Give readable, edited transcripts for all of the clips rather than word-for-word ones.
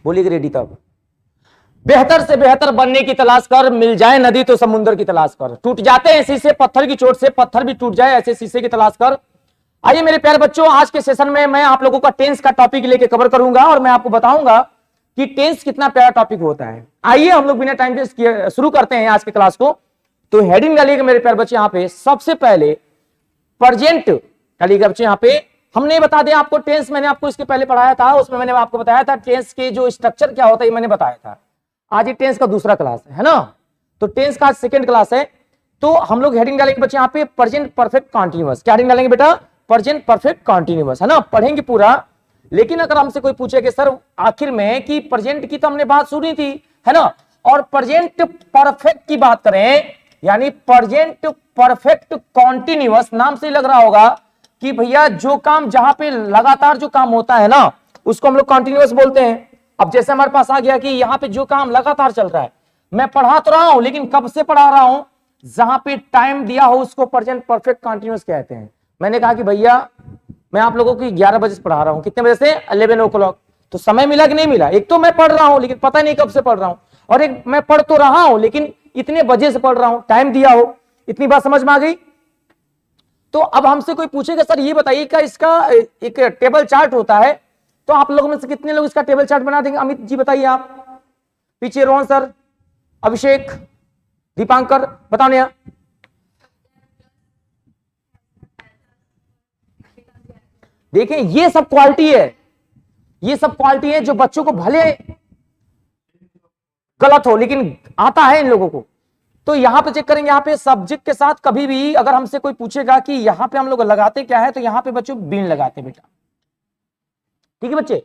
बोलिए रेडी तब। बेहतर से बेहतर बनने की तलाश कर, मिल जाए नदी तो समुद्र की तलाश कर, टूट जाते हैं शीशे पत्थर की चोट से, पत्थर भी टूट जाए ऐसे शीशे की तलाश कर। आइए मेरे प्यारे बच्चों, आज के सेशन में मैं आप लोगों का टेंस का टॉपिक लेके कवर करूंगा और मैं आपको बताऊंगा कि टेंस कितना प्यारा टॉपिक होता है। आइए हम लोग बिना टाइम वेस्ट किए शुरू करते हैं आज की क्लास को। तो हेडिंग डालिएगा मेरे प्यारे बच्चे, यहाँ पे सबसे पहले प्रेजेंट डालिएगा बच्चे। यहाँ पे हमने बता दिया आपको टेंस, मैंने आपको इसके पहले पढ़ाया था, उसमें मैंने आपको बताया था टेंस के जो स्ट्रक्चर क्या होता है, ये मैंने बताया था। आज ये टेंस का दूसरा क्लास है ना, तो टेंस का आज सेकंड क्लास है। तो हम लोग हेडिंग डालेंगे बच्चे यहाँ पे प्रेजेंट परफेक्ट कॉन्टिन्यूअस। क्या हेडिंग डालेंगे बेटा? प्रेजेंट परफेक्ट कॉन्टिन्यूअस, है ना, पढ़ेंगे पूरा। लेकिन अगर हमसे कोई पूछे कि सर आखिर में कि प्रेजेंट की तो हमने बात सुनी थी, है ना, और प्रेजेंट परफेक्ट की बात करें, यानी प्रेजेंट परफेक्ट कॉन्टिन्यूअस, नाम से लग रहा होगा कि भैया जो काम जहां पे लगातार जो काम होता है ना, उसको हम लोग कॉन्टिन्यूअस बोलते हैं। अब जैसे हमारे पास आ गया कि यहाँ पे जो काम लगातार चल रहा है, मैं पढ़ा तो रहा हूं लेकिन कब से पढ़ा रहा हूं, जहां पे टाइम दिया हो उसको प्रेजेंट परफेक्ट कॉन्टिन्यूअस कहते हैं। मैंने कहा कि भैया मैं आप लोगों को 11 बजे से पढ़ा रहा हूं, कितने बजे से? 11 o'clock। तो समय मिला कि नहीं मिला? एक तो मैं पढ़ रहा हूं लेकिन पता नहीं कब से पढ़ रहा हूं, और एक मैं पढ़ तो रहा हूं लेकिन इतने बजे से पढ़ रहा हूं, टाइम दिया हो। इतनी बात समझ में आ गई? तो अब हमसे कोई पूछेगा सर ये बताइए क्या इसका एक टेबल चार्ट होता है, तो आप लोगों में से कितने लोग इसका टेबल चार्ट बना देंगे? अमित जी बताइए आप, पीछे रोहन सर, अभिषेक, दीपांकर, बताओ नया। देखें ये सब क्वालिटी है, ये सब क्वालिटी है जो बच्चों को भले गलत हो लेकिन आता है इन लोगों को। तो यहां पे चेक करेंगे, यहां पे सब्जेक्ट के साथ कभी भी अगर हमसे कोई पूछेगा कि यहां पे हम लोग लगाते क्या है, तो यहां पे बच्चों बीन लगाते बेटा, ठीक है बच्चे।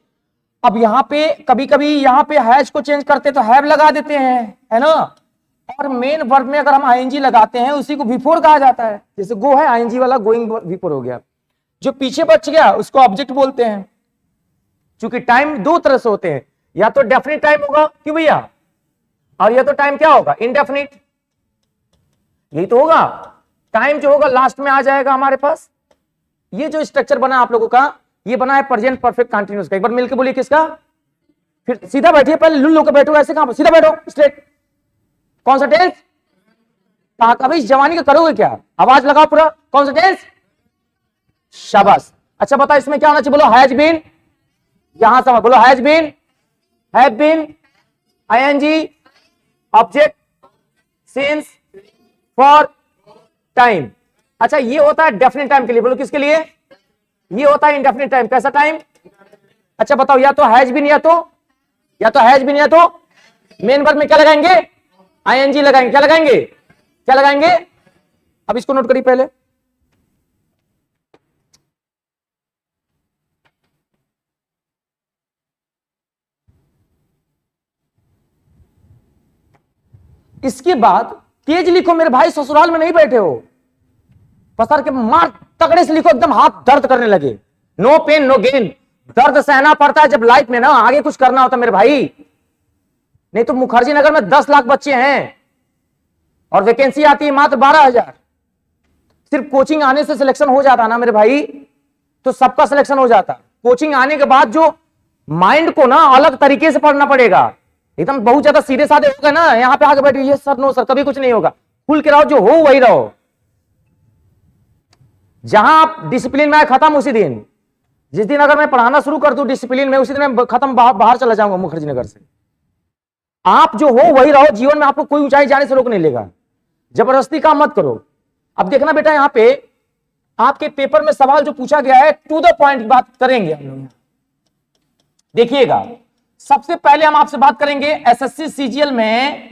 अब यहां पे कभी कभी यहां पे हैज को चेंज करते तो हैव लगा देते हैं, है ना। और मेन वर्ब में अगर हम आईएनजी लगाते हैं उसी को बिफोर कहा जाता है। जैसे गो है आईएनजी वाला, गोइंग बिफोर हो गया। जो पीछे बच गया उसको ऑब्जेक्ट बोलते हैं। क्योंकि टाइम दो तरह से होते हैं, या तो डेफिनेट टाइम होगा, क्यों भैया, और या तो टाइम क्या होगा? इनडेफिनिट। यही तो होगा, टाइम जो होगा लास्ट में आ जाएगा हमारे पास। ये जो स्ट्रक्चर बना आप लोगों का, ये बना है प्रेजेंट परफेक्ट कंटीन्यूअस का। एक बार मिलकर बोलिए किसका? फिर सीधा बैठिए, पहले लुल्लू होकर बैठो, ऐसे कहां? सीधा बैठो स्ट्रेट। कौन सा टेंस? अभी इस जवानी का करोगे क्या? आवाज लगाओ पूरा, कौन सा टेंस? शाबाश। अच्छा बताओ इसमें क्या होना चाहिए? बोलो हैज बीन, यहां से बोलो has been, have been, ING, object, since, for, time. अच्छा ये होता है डेफिनेट टाइम के लिए, बोलो किसके लिए? ये होता है इंडेफिनिट टाइम। कैसा टाइम? अच्छा बताओ, या तो हैज बीन, या तो हैज बीन, या तो मेन वर्ब में क्या लगाएंगे? आईएनजी लगाएंगे। क्या लगाएंगे? क्या लगाएंगे? अब इसको नोट करिए पहले। इसके बाद तेज लिखो मेरे भाई, ससुराल में नहीं बैठे हो। पसर के मार तगड़े से लिखो, एकदम हाथ दर्द करने लगे। No pain no gain. दर्द सहना पड़ता है जब लाइफ में ना आगे कुछ करना होता मेरे भाई। नहीं तो मुखर्जी नगर में 10 लाख बच्चे हैं और वैकेंसी आती है मात्र 12,000। सिर्फ कोचिंग आने से सिलेक्शन हो जाता ना मेरे भाई, तो सबका सिलेक्शन हो जाता। कोचिंग आने के बाद जो माइंड को ना अलग तरीके से पढ़ना पड़ेगा, एकदम बहुत ज्यादा सीधे साधे हो गए ना, यहां पे आके बैठे ये सर नो सर, कभी कुछ नहीं होगा। खुल के रहो, जो हो वही रहो। जहां आप डिसिप्लिन में आए खत्म उसी दिन। जिस दिन अगर मैं पढ़ाना शुरू कर दूं डिसिप्लिन में, उसी दिन मैं खत्म, बाहर चला जाऊंगा मुखर्जी नगर से। आप जो हो वही रहो, जीवन में आपको कोई ऊंचाई जाने से रोक नहीं लेगा। जबरदस्ती काम मत करो। अब देखना बेटा, यहां पे आपके पेपर में सवाल जो पूछा गया है, टू द पॉइंट बात करेंगे हम लोग। देखिएगा, सबसे पहले हम आपसे बात करेंगे एसएससी सीजीएल में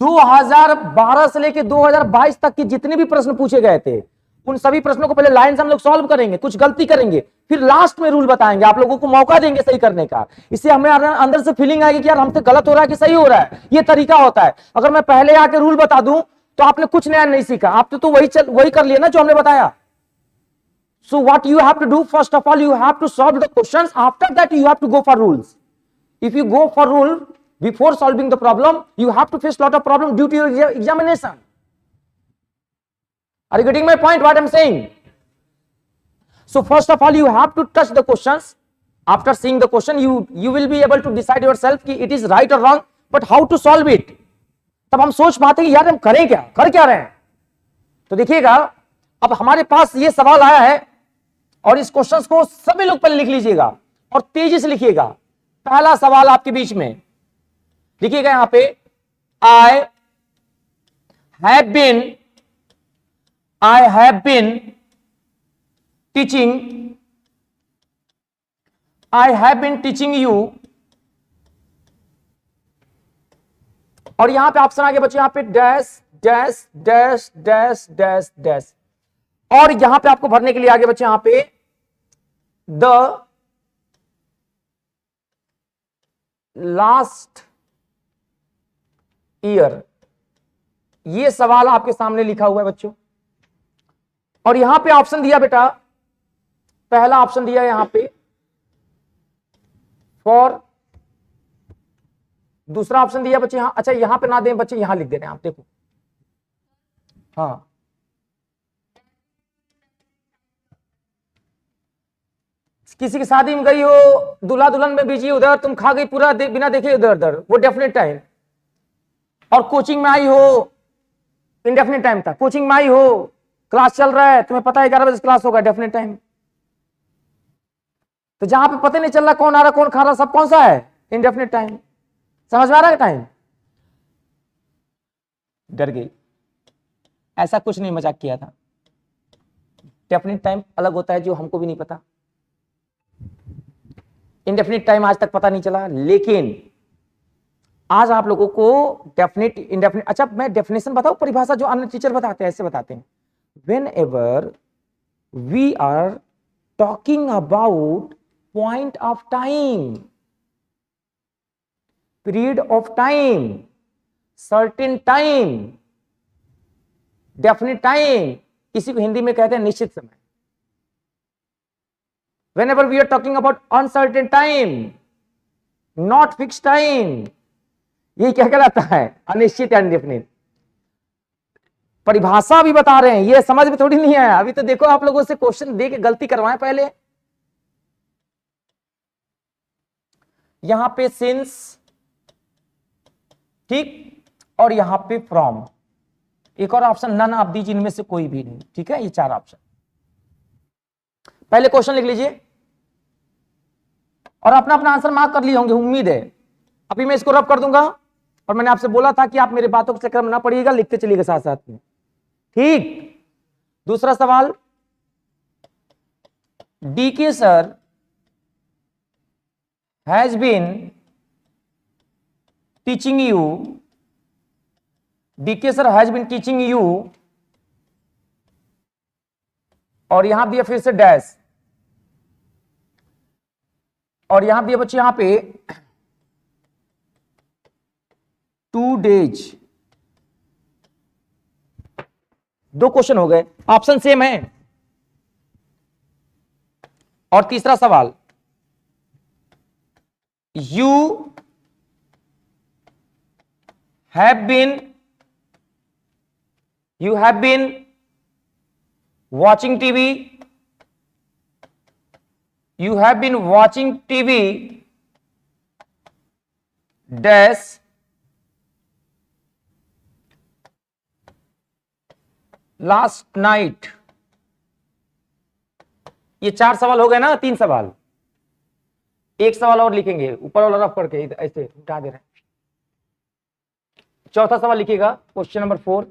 2012 से लेकर 2022 तक की जितने भी प्रश्न पूछे गए थे, उन सभी प्रश्नों को पहले लाइन से हम लोग सॉल्व करेंगे, कुछ गलती करेंगे, फिर लास्ट में रूल बताएंगे, आप लोगों को मौका देंगे सही करने का। इससे हमें अंदर से फीलिंग आएगी कि यार हमसे गलत हो रहा है कि सही हो रहा है। ये तरीका होता है। अगर मैं पहले आके रूल बता दूं तो आपने कुछ नया नहीं सीखा, आप तो वही कर लिया ना जो हमने बताया। So what you have to do, first of all you have to solve the questions, after that you have to go for rules. If you go for rule before solving the problem, you have to face lot of problem due to your examination. Are you getting my point, what I'm saying? So first of all, you have to touch the questions. After seeing the question you will be able to decide yourself कि it is right और wrong, but how to solve it. तब हम सोच पाते हैं यार हम करें क्या, कर क्या रहे हैं। तो देखिएगा, अब हमारे पास ये सवाल आया है और इस क्वेश्चन को सभी लोग पहले लिख लीजिएगा और तेजी से लिखिएगा। पहला सवाल आपके बीच में लिखिएगा, यहां पे I have been teaching you, और यहां पे ऑप्शन आ गया बच्चों, यहां पे dash dash dash dash dash dash, और यहां पे आपको भरने के लिए आगे बच्चों यहां पे द लास्ट ईयर, ये सवाल आपके सामने लिखा हुआ है बच्चों। और यहां पे ऑप्शन दिया बेटा, पहला ऑप्शन दिया यहां पे फॉर, दूसरा ऑप्शन दिया बच्चे यहां, अच्छा यहां पे ना दें बच्चे, यहां लिख दे रहे हैं आप, देखो हाँ, किसी की शादी में गई हो, दूल्हा दुल्हन में बिजी, उधर तुम खा गई पूरा बिना देखे इधर उधर, वो डेफिनेट टाइम। और कोचिंग में आई हो, इंडेफिनेट टाइम था, कोचिंग में आई हो, क्लास चल रहा है, तुम्हें पता है 11 बजे क्लास होगा, डेफिनेट टाइम। तो जहां पे पता नहीं चल रहा कौन आ रहा कौन खा रहा, सब कौन सा है, इंडेफिनेट टाइम। समझ में आ रहा है टाइम? डर गई, ऐसा कुछ नहीं, मजाक किया था। डेफिनेट टाइम अलग होता है जो हमको भी नहीं पता, इंडेफिनिट टाइम आज तक पता नहीं चला, लेकिन आज आप लोगों को डेफिनिट इंडेफिनिट, अच्छा मैं डेफिनेशन बताऊं, परिभाषा जो अन्य टीचर बताते हैं ऐसे बताते हैं, whenever we are talking about point of time, period of time, certain time, definite time, इसी को हिंदी में कहते हैं निश्चित समय। Whenever we are talking about uncertain time, not fixed time, ये क्या कहलाता है, अनिश्चित या इंडेफिनिट। परिभाषा भी बता रहे हैं, ये समझ में थोड़ी नहीं आया अभी तो। देखो आप लोगों से क्वेश्चन दे के गलती करवाएं पहले। यहां पे सिंस, ठीक, और यहां पे फ्रॉम, एक और ऑप्शन नन ऑफ दीज, इनमें से कोई भी नहीं, ठीक है, ये चार ऑप्शन। पहले क्वेश्चन लिख लीजिए और अपना अपना आंसर मार्क कर लिए होंगे, उम्मीद है। अभी मैं इसको रब कर दूंगा, और मैंने आपसे बोला था कि आप मेरे बातों के चक्कर में ना पड़िएगा, लिखते चलिएगा साथ साथ में, ठीक। दूसरा सवाल, DK sir has been teaching you, DK sir has been teaching you, और यहां दिया फिर से डैश, और यहां दिया बच्चे यहां पे 2 days। दो क्वेश्चन हो गए, ऑप्शन सेम है। और तीसरा सवाल, you have been watching TV, you have been watching TV dash last night। ये 4 सवाल हो गए ना, 3 सवाल, एक सवाल और लिखेंगे ऊपर वाला रफ करके, ऐसे उठा दे रहे हैं। चौथा सवाल लिखिएगा, question number 4,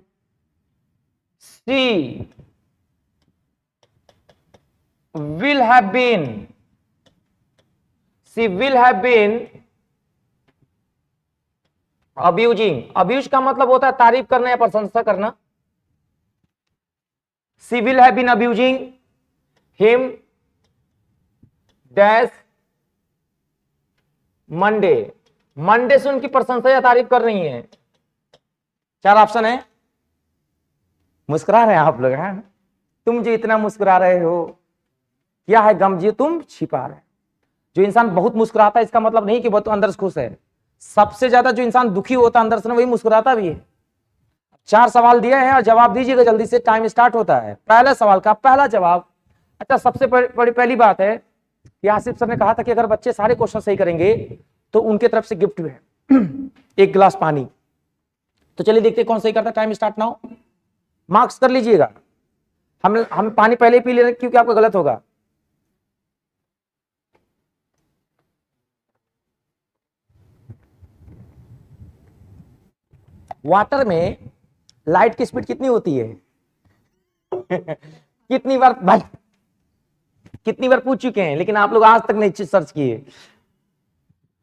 she will have been abusing, abuse का मतलब होता है तारीफ करना या प्रशंसा करना। she will have been abusing him dash Monday से उनकी प्रशंसा या तारीफ कर रही है। 4 ऑप्शन है। मुस्कुरा रहे हैं आप लोग, हैं तुम जो इतना मुस्कुरा रहे हो, क्या है गम जी तुम छिपा रहे। जो इंसान बहुत मुस्कुराता है इसका मतलब नहीं कि वो तो अंदर से खुश है। सबसे ज्यादा जो इंसान दुखी होता है अंदर से, वही मुस्कुराता भी है। 4 सवाल दिए हैं और जवाब दीजिएगा जल्दी से, टाइम स्टार्ट होता है। पहले सवाल का पहला जवाब, अच्छा सबसे पहली बात है कि आसिफ सर ने कहा था कि अगर बच्चे सारे क्वेश्चन सही करेंगे तो उनके तरफ से गिफ्ट है एक गिलास पानी। तो चलिए देखते हैं कौन सही करता है। Time start now. मार्क्स कर लीजिएगा। हम पानी पहले ही पी ले रहे हैं क्योंकि आपका गलत होगा। वाटर में लाइट की स्पीड कितनी होती है? कितनी बार भाई, कितनी बार पूछ चुके हैं, लेकिन आप लोग आज तक नहीं सर्च किए।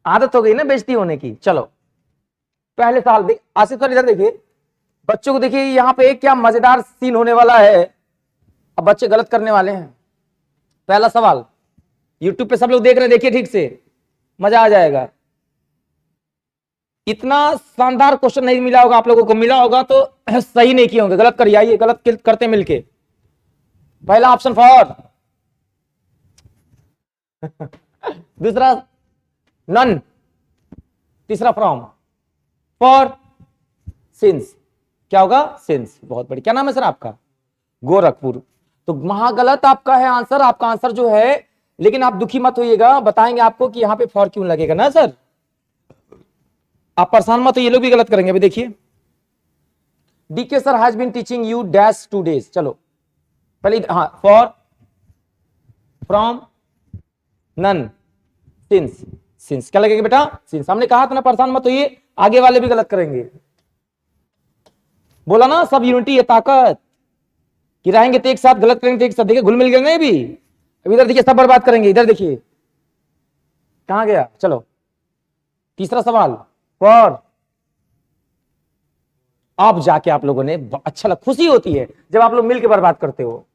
आदत हो गई ना बेइज्जती होने की। चलो पहले साल देख, आसिफ सर इधर देखिए, बच्चों को देखिए, यहां पे क्या मजेदार सीन होने वाला है। अब बच्चे गलत करने वाले हैं। पहला सवाल, यूट्यूब पे सब लोग देख रहे हैं, देखिए ठीक से, मजा आ जाएगा। इतना शानदार क्वेश्चन नहीं मिला होगा आप लोगों को, मिला होगा तो सही नहीं किए होंगे, गलत करिए। आइए गलत करते मिलके। पहला ऑप्शन फॉर, दूसरा नन, तीसरा फ्रॉम, फॉर, सिंस। क्या होगा? सिंस। बहुत बड़ी। क्या नाम है सर आपका? गोरखपुर। तो महागलत आपका है आंसर। आपका आंसर जो है, लेकिन आप दुखी मत होइएगा, बताएंगे आपको कि यहां पे फॉर क्यों लगेगा ना सर। आप परेशान मत हो, ये लोग भी गलत करेंगे। अभी देखिए, DK sir has been teaching you dash 2 days। चलो पहले, हाँ, for, from, none, since. Since क्या लगेगा बेटा? सिंस। हमने कहा था ना, परेशान मत होइए, आगे वाले भी गलत करेंगे। बोला ना, सब यूनिटी है ताकत। गिराएंगे तो एक साथ, गलत करेंगे तो एक साथ। देखिए घुल मिल गए नहीं भी। अब इधर देखिए, सब बर्बाद करेंगे। इधर देखिए कहां गया। चलो तीसरा सवाल, फॉर। अब जाके आप लोगों ने अच्छा लग, खुशी होती है जब आप लोग मिलकर बर्बाद करते हो।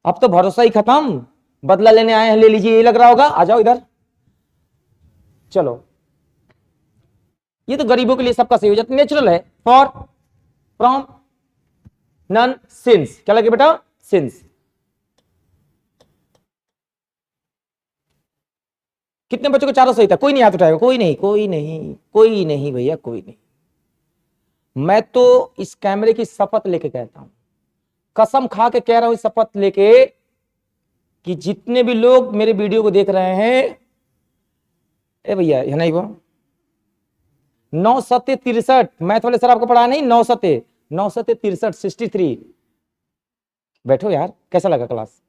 अब तो भरोसा ही खत्म, बदला लेने आए हैं, ले लीजिए, ये लग रहा होगा। आ जाओ इधर। चलो, ये तो गरीबों के लिए सबका सही हो जाता, नेचुरल है। For, from, none, since. क्या लगे बेटा? सिंस। कितने बच्चों को चारों सही था? कोई नहीं हाथ उठाएगा। कोई नहीं, कोई नहीं, कोई नहीं भैया, कोई नहीं। मैं तो इस कैमरे की शपथ लेके कहता हूं, कसम खा के कह रहा हूं, इस शपथ लेके, कि जितने भी लोग मेरे वीडियो को देख रहे हैं, ए भैया है नहीं वो 9 सत्य 63। मैथ वाले सर आपको पढ़ा नहीं? 9 सत्य 63, 63। बैठो यार, कैसा लगा क्लास?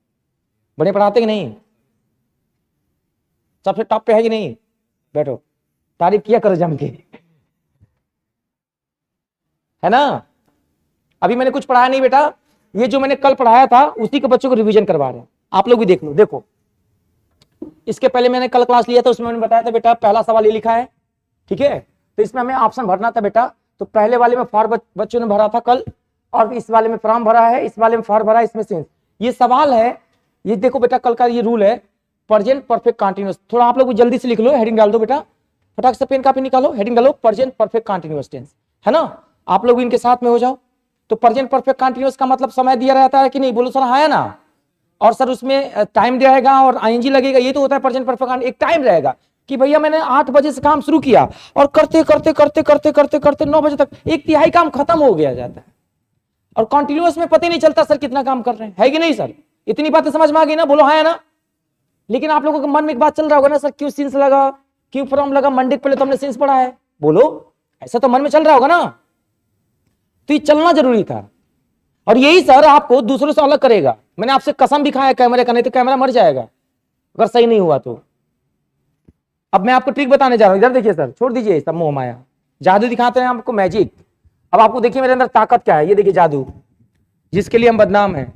बढ़िया पढ़ाते कि नहीं? सबसे टॉप पे है कि नहीं? बैठो, तारीफ किया करो जम के, है ना। अभी मैंने कुछ पढ़ाया नहीं बेटा, ये जो मैंने कल पढ़ाया था उसी के बच्चों को रिवीजन करवा रहे हैं। आप लोग भी देख लो। देखो, इसके पहले मैंने कल क्लास लिया था, उसमें मैंने बताया था बेटा, पहला सवाल ये लिखा है, ठीक है। तो इसमें हमें ऑप्शन भरना था बेटा। तो पहले वाले में फॉर बच्चों ने भरा था कल, और इस वाले में फ्रॉम भरा है, इस वाले में फॉर भरा है, इसमें सिंस। ये सवाल है, ये देखो बेटा, कल का ये रूल है, प्रेजेंट परफेक्ट कंटीन्यूअस। थोड़ा आप लोग जल्दी से लिख लो, हेडिंग डाल दो बेटा, फटाक से पेन कापी निकालो, हेडिंग डालो, प्रेजेंट परफेक्ट कंटीन्यूअस टेंस, है ना। आप लोग इनके साथ में हो जाओ। तो प्रेजेंट परफेक्ट कंटीन्यूअस का मतलब समय दिया रहता है कि नहीं? बोलो सर हाँ है ना। और सर उसमें टाइम रहेगा और आईएनजी लगेगा, ये तो होता है प्रेजेंट परफेक्ट। एक टाइम रहेगा कि भैया मैंने 8 बजे से काम शुरू किया और करते करते करते करते करते करते 9 बजे तक 1/3 काम खत्म हो गया जाता है। और कंटिन्यूअस में पता ही नहीं चलता सर कितना काम कर रहे हैं, है कि नहीं सर? इतनी बातें समझ में आ गई ना? बोलो हाँ है ना। लेकिन आप लोगों के मन में एक बात चल रहा होगा ना, सर क्यों सिंस लगा, क्यों फ्रॉम लगा? मंडे पहले तो हमने सिंस पढ़ा है। बोलो, ऐसा तो मन में चल रहा होगा ना। तो ये चलना जरूरी था, और यही सर आपको दूसरों से अलग करेगा। मैंने आपसे कसम भी खाया कैमरे का, नहीं तो कैमरा मर जाएगा अगर सही नहीं हुआ तो। अब मैं आपको ट्रिक बताने जा रहा हूं, इधर देखिए सर, छोड़ दीजिए सब मोह माया, जादू दिखाते हैं आपको, मैजिक। अब आपको देखिए मेरे अंदर ताकत क्या है, ये देखिए जादू, जिसके लिए हम बदनाम हैं,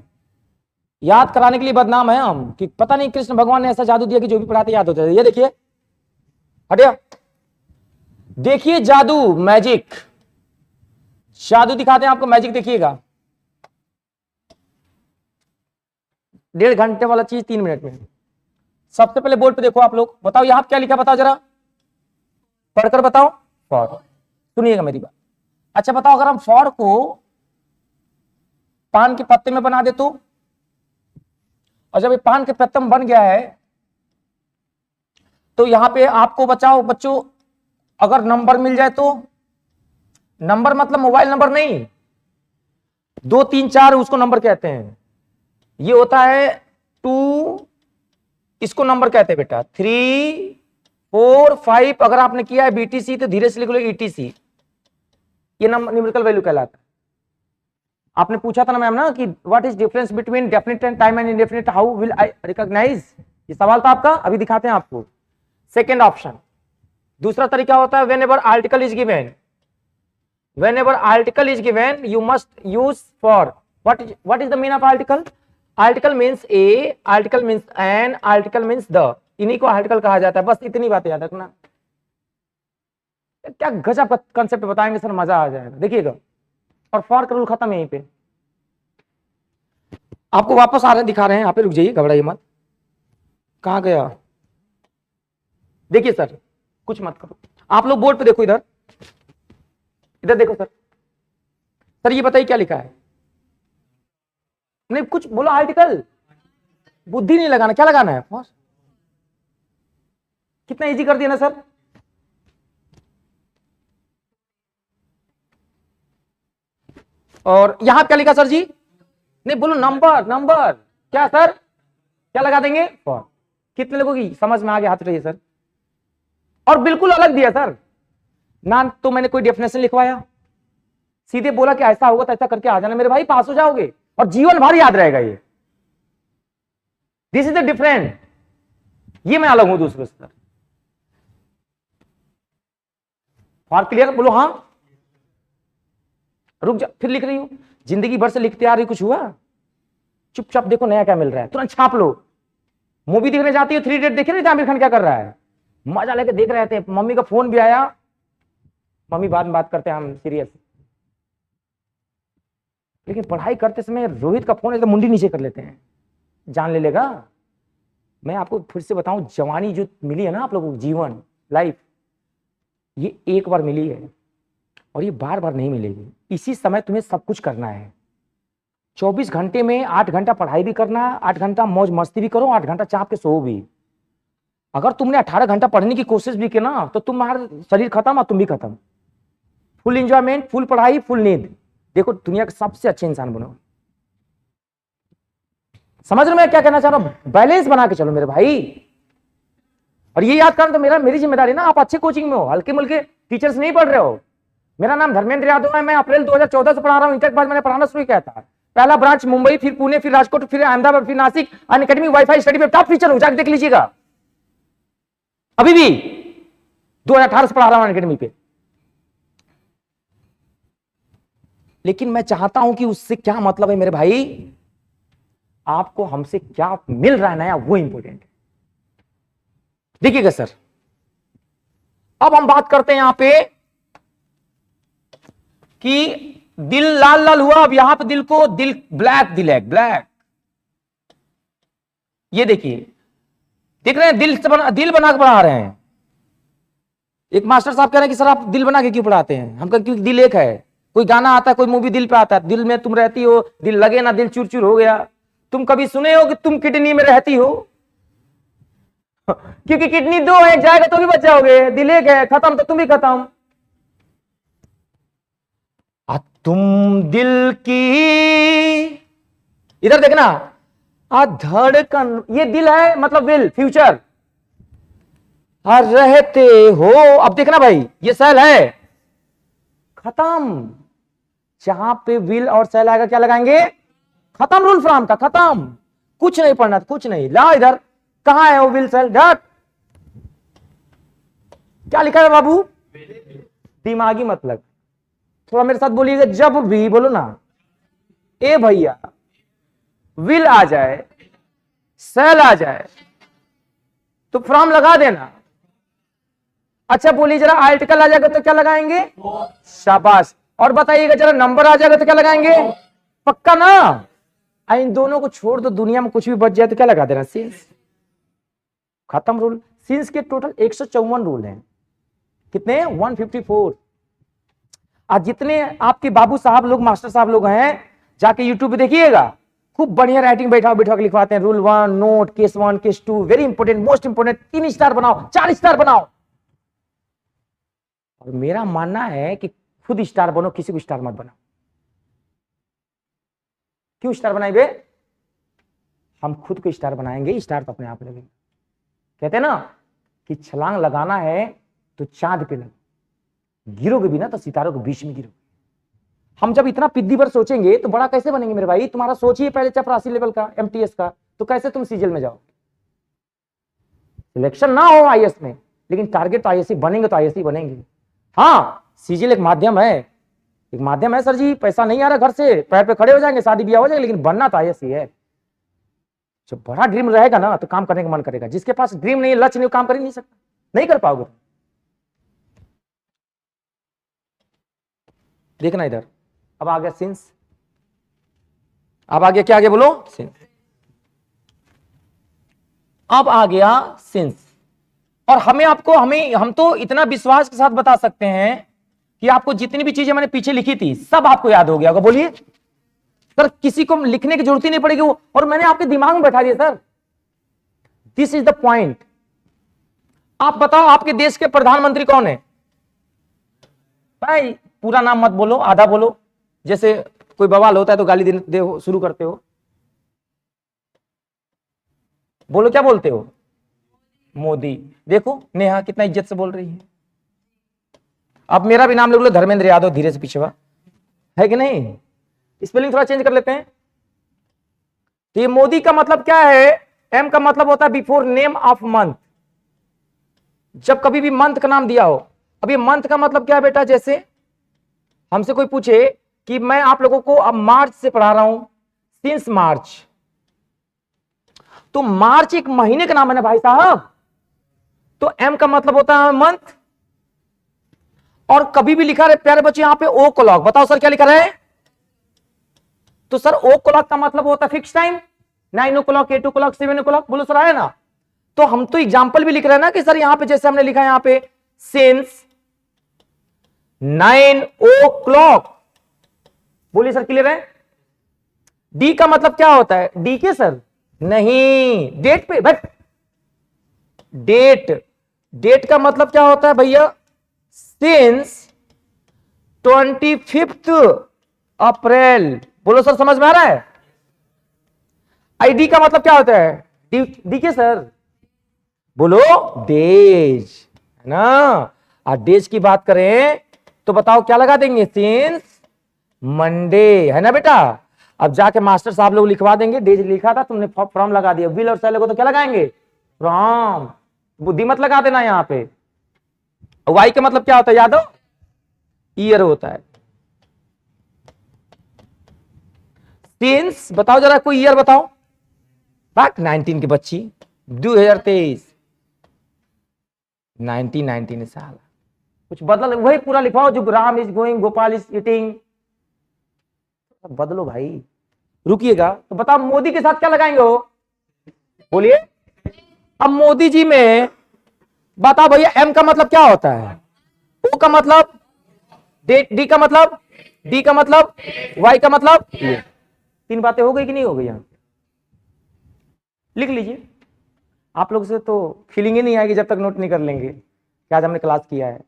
याद कराने के लिए बदनाम है हम, कि पता नहीं कृष्ण भगवान ने ऐसा जादू दिया कि जो भी पढ़ाते याद होता है। ये देखिए, हटिया, देखिए जादू, मैजिक, जादू दिखाते हैं आपको, मैजिक देखिएगा। 1.5 घंटे वाला चीज 3 मिनट में। सबसे पहले बोर्ड पे देखो आप लोग, बताओ यहां क्या लिखा, बताओ जरा, पढ़कर बताओ। फॉर, सुनिएगा मेरी बात। अच्छा बताओ, अगर हम फॉर को पान के पत्ते में बना दे तो, और जब ये पान के पत्ते में बन गया है तो यहां पे आपको बचाओ बच्चों, अगर नंबर मिल जाए तो, नंबर मतलब मोबाइल नंबर नहीं, 2 3 4 उसको नंबर कहते हैं। ये होता है 2, इसको नंबर कहते हैं बेटा 3, 4, 5। अगर आपने किया है बीटीसी तो धीरे से लिख लो ईटीसी, ये नंबर न्यूमेरिकल वैल्यू कहलाता है। आपने पूछा था ना मैम ना कि what is difference between definite and time and indefinite, how will I recognise, ये सवाल था आपका, अभी दिखाते हैं आपको। Second option. दूसरा तरीका होता है whenever article is given, whenever article is given you must use for what is the meaning of article? Article means a, article means an, article means the, इन्हीं को आर्टिकल कहा जाता है। बस इतनी बातें याद रखना। क्या गजब का कंसेप्ट बताएंगे सर, मजा आ जाएगा, देखिएगा। और फॉर का रूल खत्म यहीं पे। आपको वापस आ रहे हैं, दिखा रहे हैं, यहाँ पे रुक जाइए, घबराइए मत। कहाँ गया? देखिए सर, कुछ मत करो, आप लोग बोर्ड पे देखो, इधर इधर देखो सर। सर ये बताइए क्या लिखा है? नहीं कुछ बोलो, आर्टिकल। बुद्धि नहीं लगाना, क्या लगाना है? कितना इजी कर दिया ना सर। और यहां क्या लिखा सर जी? नहीं बोलो, नंबर। नंबर क्या सर? क्या लगा देंगे? फॉर। कितने लोगों की समझ में आ गया? हाथ उठाइए सर। और बिल्कुल अलग दिया सर ना, तो मैंने कोई डेफिनेशन लिखवाया, सीधे बोला कि ऐसा होगा तो ऐसा करके आ जाना मेरे भाई, पास हो जाओगे और जीवन भर याद रहेगा ये। दिस इज द डिफरेंट, ये मैं अलग हूं दूसरे से। For clear? बोलो हाँ। रुक जा, फिर लिख रही हूं। जिंदगी भर से लिखते आ रही, कुछ हुआ? चुपचाप देखो नया क्या मिल रहा है, तुरंत छाप लो। मूवी देखने जाती है, 3 इडियट देखे नहीं आमिर खान क्या कर रहा है? मजा लेके देख रहे थे, मम्मी का फोन भी आया, मम्मी बाद में बात करते हैं, हम सीरियस। लेकिन पढ़ाई करते समय रोहित का फोन एकदम मुंडी नीचे कर लेते हैं, जान ले लेगा। मैं आपको फिर से बताऊं, जवानी जो मिली है ना आप लोगों को, जीवन लाइफ, ये एक बार मिली है और ये बार बार नहीं मिलेगी। इसी समय तुम्हें सब कुछ करना है। 24 घंटे में 8 घंटा पढ़ाई भी करना, 8 घंटा मौज मस्ती भी करो, 8 घंटा चाप के सो भी। अगर तुमने 18 घंटा पढ़ने की कोशिश भी की ना, तो तुम्हारा शरीर खत्म और तुम भी खत्म। फुल एंजॉयमेंट, फुल पढ़ाई, फुल नींद। देखो दुनिया के सबसे अच्छे इंसान बनो। समझ रहे मैं क्या कहना चाह रहा हूं? बैलेंस बना के चलो मेरे भाई। और ये याद करना तो मेरी जिम्मेदारी ना। आप अच्छे कोचिंग में हो, हल्के मुल्के टीचर्स नहीं पढ़ रहे हो। मेरा नाम धर्मेंद्र यादव है, मैं अप्रैल 2014 से पढ़ा रहा हूं। इंटर के बाद मैंने पढ़ाना शुरू किया था। पहला ब्रांच मुंबई, फिर पुणे, फिर राजकोट, फिर अहमदाबाद, फिर नासिक। अनअकैडमी वाईफाई स्टडी में टॉप टीचर हूं, जाकर देख लीजिएगा। अभी भी 2018 से पढ़ा रहा हूं अनअकैडमी पे। लेकिन मैं चाहता हूं कि उससे क्या मतलब है मेरे भाई, आपको हमसे क्या मिल रहा है नया, वो इंपॉर्टेंट है। देखिएगा सर, अब हम बात करते हैं यहां पे कि दिल लाल लाल हुआ। अब यहां पे दिल को, दिल ब्लैक, दिल है ब्लैक। ये देखिए, देख रहे हैं, दिल बना के पढ़ा रहे हैं। एक मास्टर साहब कह रहे हैं कि सर आप दिल बना के क्यों पढ़ाते हैं? हम कहें क्योंकि दिल एक है। कोई गाना आता है, कोई मूवी दिल पे आता है, दिल में तुम रहती हो, दिल लगे ना दिल चूर चूर हो गया। तुम कभी सुने हो कि तुम किडनी में रहती हो? क्योंकि किडनी 2 है, जाएगा तो भी बच जाओगे, दिल एक है, खत्म तो तुम भी खत्म। तुम दिल की, इधर देखना, धड़कन, ये दिल है मतलब विल, फ्यूचर, रहते हो। अब देखना भाई, ये सेल है, खत्म। जहां पे विल और सेल आएगा क्या लगाएंगे? खत्म, रूल फ्रॉम का खत्म। कुछ नहीं पढ़ना, कुछ नहीं। ला इधर, कहां है वो विल सेल? डट। क्या लिखा है बाबू? दिमागी मतलब। थोड़ा मेरे साथ बोलिएगा, जब भी बोलो ना, ए भैया विल आ जाए, सेल आ जाए तो फ्रॉम लगा देना। अच्छा बोलिए जरा, आर्टिकल आ जाएगा तो क्या लगाएंगे? शाबाश। और बताइएगा जरा, नंबर आ जाएगा तो क्या लगाएंगे? पक्का ना? इन दोनों को छोड़ दो, दुनिया में कुछ भी बच जाए तो क्या लगा देना? सिंस। खत्म रूल। सिंस के टोटल 154 रूल हैं। कितने? 154। आज जितने आपके बाबू साहब लोग, मास्टर साहब लोग हैं, जाके यूट्यूब पे देखिएगा, खूब बढ़िया राइटिंग बैठा बैठा के लिखवाते हैं। Rule 1 note, case 1 case 2, very important, most important, 3 star बनाओ, 4 स्टार बनाओ। और मेरा मानना है कि खुद स्टार बनो, किसी को स्टार मत बनाओ। क्यों स्टार बनाए बे? हम खुद को स्टार बनाएंगे, स्टार तो अपने आप लगेंगे। कहते हैं ना कि छलांग लगाना है तो चांद पे लग, गिरोगे भी ना तो सितारों के बीच में गिरोगे। हम जब इतना पिद्दी पर सोचेंगे तो बड़ा कैसे बनेंगे मेरे भाई? तुम्हारा सोचिए पहले चपरासी लेवल का, एमटीएस का, तो कैसे तुम सीजल में जाओ? सिलेक्शन ना हो आईएएस में, लेकिन टारगेट तो आईएएस बनेंगे, तो आईएएस बनेंगे। हाँ, सीजीएल एक माध्यम है, एक माध्यम है सर जी। पैसा नहीं आ रहा घर से, पैर पे खड़े हो जाएंगे, शादी ब्याह हो जाएगा, लेकिन बनना तो आईएएस ही है। जो बड़ा ड्रीम रहेगा ना तो काम करने का मन करेगा। जिसके पास ड्रीम नहीं है, लक्ष्य नहीं, काम कर ही नहीं सकता, नहीं कर पाओगे। देखना इधर, अब आ गया सिंस, अब आ गया क्या, आगे बोलो, सिंस। अब आ गया सिंस। और हम तो इतना विश्वास के साथ बता सकते हैं कि आपको जितनी भी चीजें मैंने पीछे लिखी थी सब आपको याद हो गया होगा। बोलिए सर, किसी को लिखने की जरूरत ही नहीं पड़ेगी वो, और मैंने आपके दिमाग में बैठा दिया sir. This is the point. आप बताओ आपके देश के प्रधानमंत्री कौन है? भाई पूरा नाम मत बोलो, आधा बोलो, जैसे कोई बवाल होता है तो गाली दे शुरू करते हो। बोलो क्या बोलते हो? मोदी। देखो नेहा कितना इज्जत से बोल रही है। अब मेरा भी नाम लिख लो, धर्मेंद्र यादव, धीरे से पीछे है कि नहीं? स्पेलिंग थोड़ा चेंज कर लेते हैं। तो ये मोदी का मतलब क्या है? एम का मतलब होता है बिफोर नेम ऑफ मंथ। जब कभी भी मंथ का नाम दिया हो। अब ये मंथ का मतलब क्या है बेटा? जैसे हमसे कोई पूछे कि मैं आप लोगों को अब मार्च से पढ़ा रहा हूं, सिंस मार्च, तो मार्च एक महीने का नाम है ना भाई साहब। तो एम का मतलब होता है मंथ। और कभी भी लिखा रहे प्यारे बच्चे यहां पे ओ क्लॉक, बताओ सर क्या लिखा रहे? तो सर ओ क्लॉक का मतलब होता है fix time, 9 o'clock, 8 o'clock, 7 o'clock, बोलो सर आया ना? तो हम तो एग्जाम्पल भी लिख रहे हैं ना कि सर यहां पे जैसे हमने लिखा है यहां पे सिंस 9 o'clock, बोलिए सर क्लियर है? डी का मतलब क्या होता है? डी के सर नहीं, डेट पे बट डेट, डेट का मतलब क्या होता है भैया? सिंस 25 अप्रैल, बोलो सर समझ में आ रहा है? आईडी का मतलब क्या होता है? डी के सर बोलो, डेज, है ना? और डेज की बात करें तो बताओ क्या लगा देंगे? सिंस मंडे, है ना बेटा? अब जाके मास्टर साहब लोग लिखवा देंगे, डेज लिखा था तुमने, फ्रॉम लगा दिया, विल और सेल को तो क्या लगाएंगे? फ्रॉम। बुद्धि मत लगा देना यहां पे। वाई का मतलब क्या होता है यादव? ईयर होता है। सिंस बताओ जरा, कोई ईयर बताओ। बात 19 की बच्ची, 2023, 1919 साल। कुछ बदल, वही पूरा लिखाओ, जो Ram is going, Gopal is eating, बदलो भाई। रुकिएगा तो बताओ मोदी के साथ क्या लगाएंगे हो? बोलिए। अब मोदी जी में बताओ भैया, एम का मतलब क्या होता है? ओ का मतलब, डी का मतलब, डी का मतलब, वाई का मतलब, तीन बातें हो गई कि नहीं हो गई? यहां लिख लीजिए। आप लोग से तो फीलिंग ही नहीं आएगी जब तक नोट नहीं कर लेंगे कि आज हमने क्लास किया है।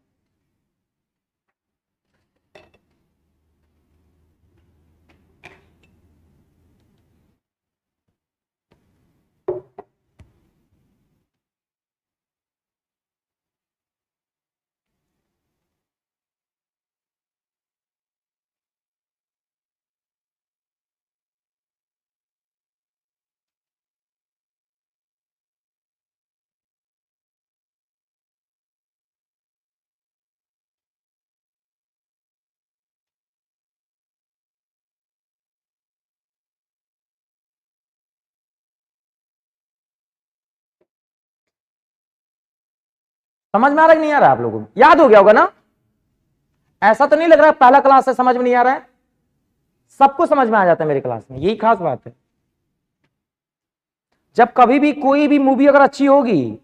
समझ में आ रहा है कि नहीं आ रहा है? आप लोगों को याद हो गया होगा ना? ऐसा तो नहीं लग रहा है पहला क्लास है समझ में नहीं आ रहा है? सबको समझ में आ जाता है मेरी क्लास में, यही खास बात है। जब कभी भी कोई भी मूवी अगर अच्छी होगी,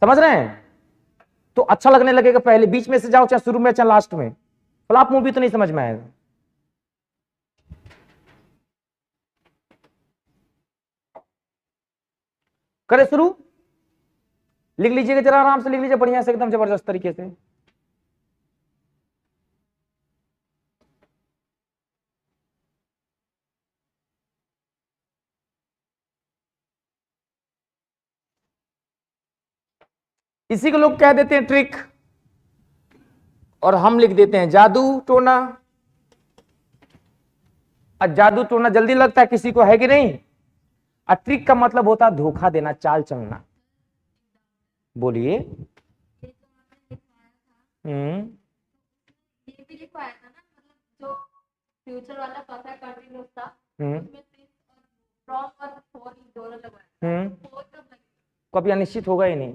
समझ रहे हैं, तो अच्छा लगने लगेगा। पहले बीच में से जाओ, चाहे शुरू में चाहे लास्ट में, फ्लॉप मूवी तो नहीं समझ में आएगा। करे शुरू, लिख लीजिएगा जरा, आराम से लिख लीजिए, बढ़िया से एकदम जबरदस्त तरीके से। इसी को लोग कह देते हैं ट्रिक, और हम लिख देते हैं जादू टोना। और जादू टोना जल्दी लगता है किसी को, है कि नहीं? और ट्रिक का मतलब होता है धोखा देना, चाल चलना। बोलिए। ये भी लिखवाया था ना, मतलब जो फ्यूचर वाला परफेक्ट कंटीन्यूअस था, हम्म उसमें फ्रॉम और फॉर दोनों लगवाया। फॉर कब लगेगा? कब? या निश्चित होगा ही नहीं।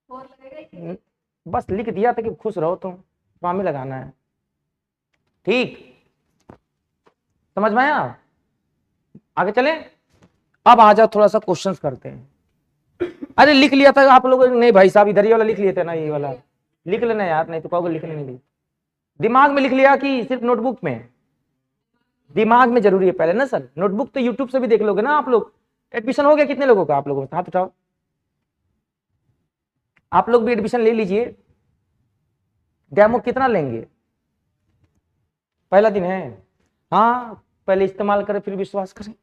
फॉर लगेगा ही? बस लिख दिया था कि खुश रहो तुम, फ्रॉम ही लगाना है। ठीक, समझ में आया? आगे चले। अब आ जाओ थोड़ा सा क्वेश्चंस करते हैं। अरे लिख लिया था आप लोगों ने? नहीं भाई साहब, इधर ही वाला लिख लिए थे ना, ये वाला लिख लेना यार, नहीं तो कहोगे लिखने नहीं दी। दिमाग में लिख लिया कि सिर्फ नोटबुक में? दिमाग में जरूरी है पहले ना सर। नोटबुक तो यूट्यूब से भी देख लोगे ना आप लोग। एडमिशन हो गया कितने लोगों का? आप लोगों का हाथ उठाओ। आप लोग भी एडमिशन ले लीजिए। डेमो कितना लेंगे? पहला दिन है। हाँ, पहले इस्तेमाल करें फिर विश्वास करें।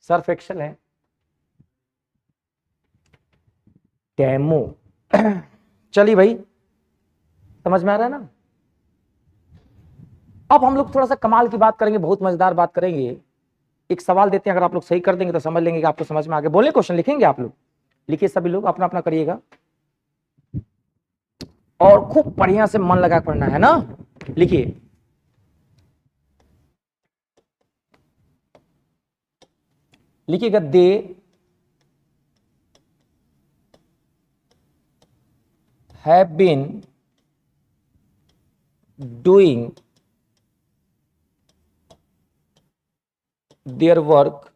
सर्फ एक्सेल है। डेमो चलिए भाई, समझ में आ रहा है ना? अब हम लोग थोड़ा सा कमाल की बात करेंगे, बहुत मजेदार बात करेंगे। एक सवाल देते हैं, अगर आप लोग सही कर देंगे तो समझ लेंगे कि आपको समझ में आ गया। बोले क्वेश्चन लिखेंगे आप लोग? लिखिए सभी लोग, अपना अपना करिएगा, और खूब बढ़िया से मन लगा पढ़ना है ना। लिखिए, लिखिएगा। They have been doing their work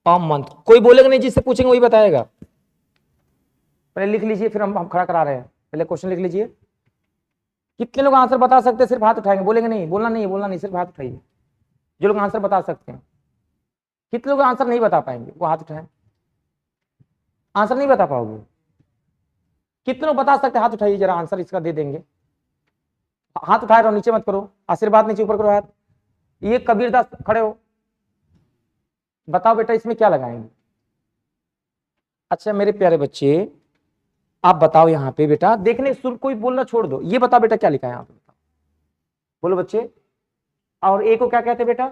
a month. कोई बोलेगा नहीं, जिससे पूछेंगे वही बताएगा। पहले लिख लीजिए, फिर हम खड़ा करा रहे हैं। पहले क्वेश्चन लिख लीजिए। कितने लोग आंसर बता सकते हैं? सिर्फ हाथ उठाएंगे, बोलेंगे नहीं, बोलना नहीं, बोलना नहीं, सिर्फ हाथ उठाइए। जो लोग आंसर बता सकते हैं। कितने लोग आंसर नहीं बता पाएंगे? वो हाथ उठाएं। आंसर नहीं बता पाओगे? कितने लोग बता सकते हैं? हाथ उठाइए जरा, आंसर इसका दे देंगे। हाथ उठाए रहो, नीचे मत करो। आशीर्वाद नीचे ऊपर करो हाथ। ये कबीरदास, खड़े हो। बताओ बेटा, इसमें क्या लगाएंगे? अच्छा मेरे प्यारे बच्चे, आप बताओ यहाँ पे बेटा, देखने सुर कोई बोलना छोड़ दो। ये बताओ बेटा क्या लिखा है यहाँ पे? बताओ, बोलो बच्चे। और ए को क्या कहते हैं बेटा?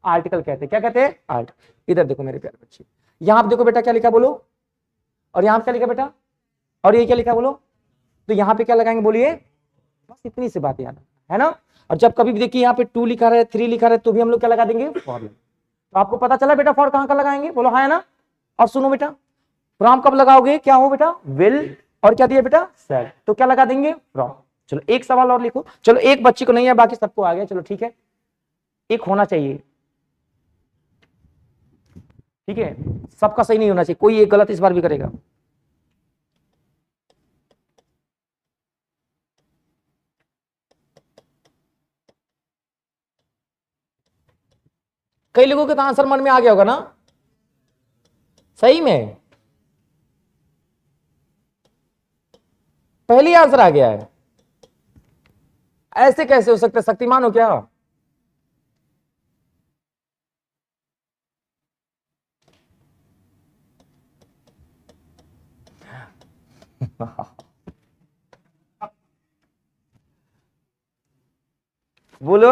आर्टिकल कहते हैं। क्या कहते हैं? आर्ट। इधर देखो मेरे प्यारे बच्चे, यहाँ पे देखो बेटा क्या लिखा, बोलो। और यहाँ पे क्या लिखा बेटा? और ये क्या लिखा, बोलो। तो यहाँ पे क्या लगाएंगे? बोलिए। बस इतनी सी बात याद है ना। और जब कभी भी देखिए यहाँ पे 2 लिखा रहे, 3 लिखा रहे, तो भी हम लोग क्या लगा देंगे? फॉर। तो आपको पता चला बेटा फॉर कहां का लगाएंगे? बोलो हाँ है ना। और सुनो बेटा, फ्रॉम कब लगाओगे? क्या हो बेटा? विल। और क्या दिया बेटा? शैल। तो क्या लगा देंगे? फ्रॉम। चलो एक सवाल और लिखो। चलो एक बच्चे को नहीं है, बाकी सबको आ गया। चलो ठीक है, एक होना चाहिए। ठीक है, सबका सही नहीं होना चाहिए, कोई एक गलत इस बार भी करेगा। कई लोगों के तो आंसर मन में आ गया होगा ना, सही में पहले आंसर आ गया है। ऐसे कैसे हो सकता है? शक्तिमान हो क्या? बोलो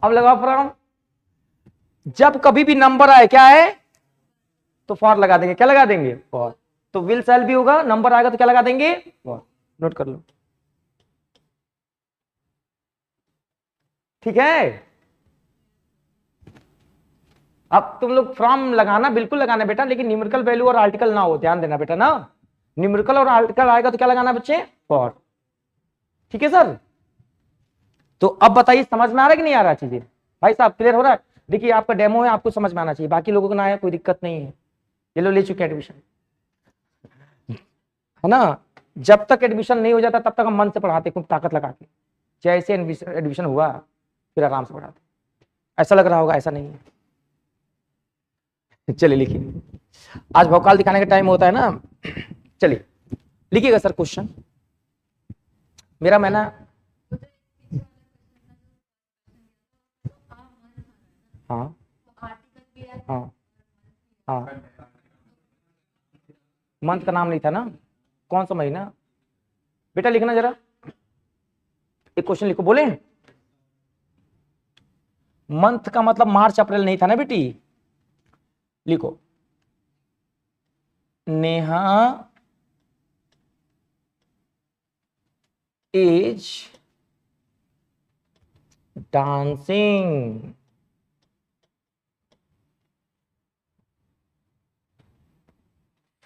अब लगाओ फ्रॉम। जब कभी भी नंबर आए क्या है तो फॉर लगा देंगे। क्या लगा देंगे? फॉर। तो विल सेल भी होगा, नंबर आएगा तो क्या लगा देंगे? फॉर। नोट कर लो, ठीक है। अब तुम लोग फ्रॉम लगाना, बिल्कुल लगाना बेटा, लेकिन न्यूमेरिकल वैल्यू और आर्टिकल ना हो, ध्यान देना बेटा ना। न्यूमेरिकल और आर्टिकल आएगा तो क्या लगाना बच्चे? फॉर। ठीक है सर। तो अब बताइए समझ में आ रहा है कि नहीं आ रहा चीजें? भाई साहब क्लियर हो रहा है? देखिए आपका डेमो है, आपको समझ में आना चाहिए, बाकी लोगों को ना आया कोई दिक्कत नहीं है। ये लो ले चुके एडमिशन, है ना। जब तक एडमिशन नहीं हो जाता तब तक हम मन से पढ़ाते, खूब ताकत लगा के। जैसे एडमिशन हुआ फिर आराम से पढ़ाते। ऐसा लग रहा होगा, ऐसा नहीं है। चलिए लिखिए, आज भौकाल दिखाने का टाइम होता है ना। चलिए लिखिएगा सर क्वेश्चन मेरा। मैं ना हाँ आर्टिकल भी है। हाँ हाँ, मंथ का नाम नहीं था ना, कौन सा महीना बेटा, लिखना जरा, एक क्वेश्चन लिखो, बोले मंथ का मतलब मार्च अप्रैल नहीं था ना बेटी, लिखो Neha is dancing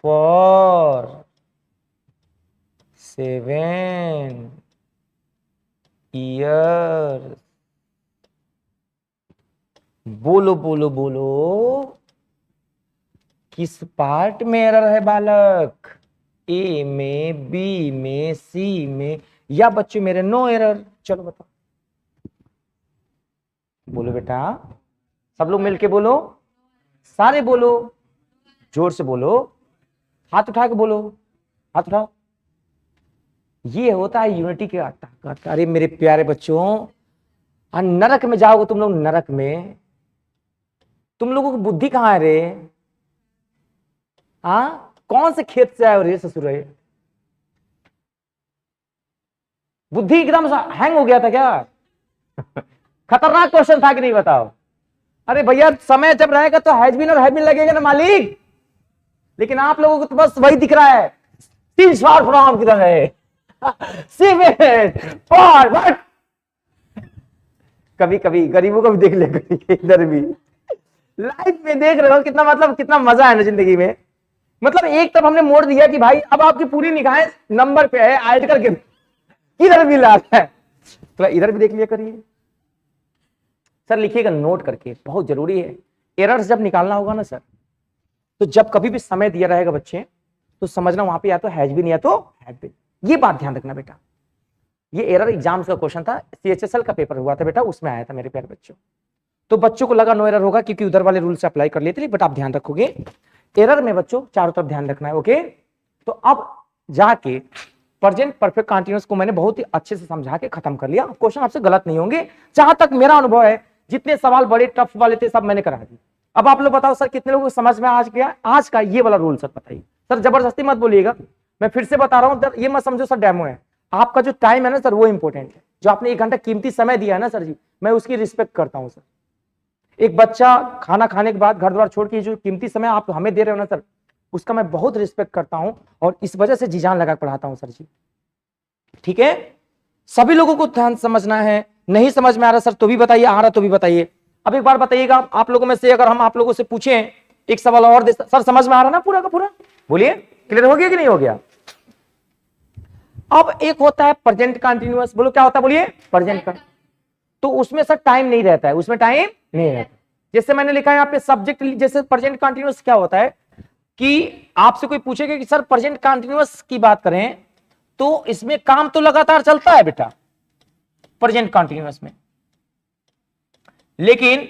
for 7 years। बोलो बोलो बोलो, किस पार्ट में एरर है बालक, ए में, बी में, सी में, या बच्चों मेरे नो एरर? चलो बताओ, बोलो बेटा, सब लोग मिलके बोलो, सारे बोलो, जोर से बोलो, हाथ उठा के बोलो, हाथ उठाओ। ये होता है यूनिटी की ताकत। अरे मेरे प्यारे बच्चों, नरक में जाओगे तुम लोग, नरक में तुम लोगों की बुद्धि कहां है रे? हाँ, कौन से खेत से आए हो रे ससुर? बुद्धि एकदम हैंग हो गया था क्या? खतरनाक क्वेश्चन था कि नहीं बताओ? अरे भैया, समय जब रहेगा तो हैजबीन और हैजबीन लगेगा ना मालिक, लेकिन आप लोगों को तो बस वही दिख रहा है, 3 शॉर्ट फॉर्म की तरह है। Cement forward. कभी कभी गरीबों को भी देख ले, इधर भी लाइफ में देख रहे हो कितना, मतलब कितना मजा है ना जिंदगी में। मतलब एक तरफ हमने मोड़ दिया कि भाई अब आपकी पूरी निगाहें नंबर पे है, आर्टिकल के इधर भी ला है, तो इधर भी देख लिया करिए। सर लिखिएगा नोट करके, बहुत जरूरी है। एरर्स जब निकालना होगा ना सर, तो जब कभी भी समय दिया रहेगा बच्चे, तो समझना वहां पे या तो हैज बीन या तो हैड बीन। ये बात ध्यान रखना बेटा। ये एरर एग्जाम्स का क्वेश्चन था, CHSL का पेपर हुआ था बेटा, उसमें आया था मेरे प्यारे बच्चों। तो बच्चों को लगा नो एरर होगा क्योंकि उधर वाले रूल से अप्लाई कर लेते, बट आप ध्यान रखोगे एरर में बच्चों चारों तरफ ध्यान रखना है। ओके, तो अब जाके प्रेजेंट परफेक्ट कंटीन्यूअस को मैंने बहुत ही अच्छे से समझा के खत्म कर लिया। क्वेश्चन आपसे गलत नहीं होंगे, जहां तक मेरा अनुभव है। जितने सवाल बड़े टफ वाले थे सब मैंने करा दिए। अब आप लोग बताओ सर, कितने लोगों को समझ में आज गया आज का ये वाला रूल? सर बताइए सर, जबरदस्ती मत बोलिएगा, मैं फिर से बता रहा हूं, ये मत समझो सर डेमो है। आपका जो टाइम है ना सर, वो इंपॉर्टेंट है। जो आपने 1 घंटा कीमती समय दिया है ना सर जी, मैं उसकी रिस्पेक्ट करता हूं सर। एक बच्चा खाना खाने के बाद घर द्वार छोड़ के जो कीमती समय आप हमें दे रहे हो ना सर, उसका मैं बहुत रिस्पेक्ट करता हूं, और इस वजह से जी जान लगा पढ़ाता हूं सर जी। ठीक है, सभी लोगों को ध्यान समझना है। नहीं समझ में आ रहा सर तो भी बताइए, आ रहा तो भी बताइए। अब एक बार बताइएगा, आप लोगों में से अगर हम आप लोगों से पूछें एक सवाल और, सर समझ में आ रहा ना पूरा का पूरा? बोलिए, क्लियर हो गया कि नहीं हो गया? अब एक होता है प्रेजेंट कंटीन्यूअस, बोलो क्या होता है? बोलिए प्रेजेंट का। तो उसमें सर टाइम नहीं रहता है, उसमें टाइम नहीं रहता। जैसे मैंने लिखा है यहाँ पे सब्जेक्ट, जैसे प्रेजेंट कंटीन्यूअस क्या होता है कि आपसे कोई पूछेगा कि सर प्रेजेंट कंटीन्यूअस की बात करें तो इसमें काम तो लगातार चलता है बेटा प्रेजेंट कंटीन्यूअस में, लेकिन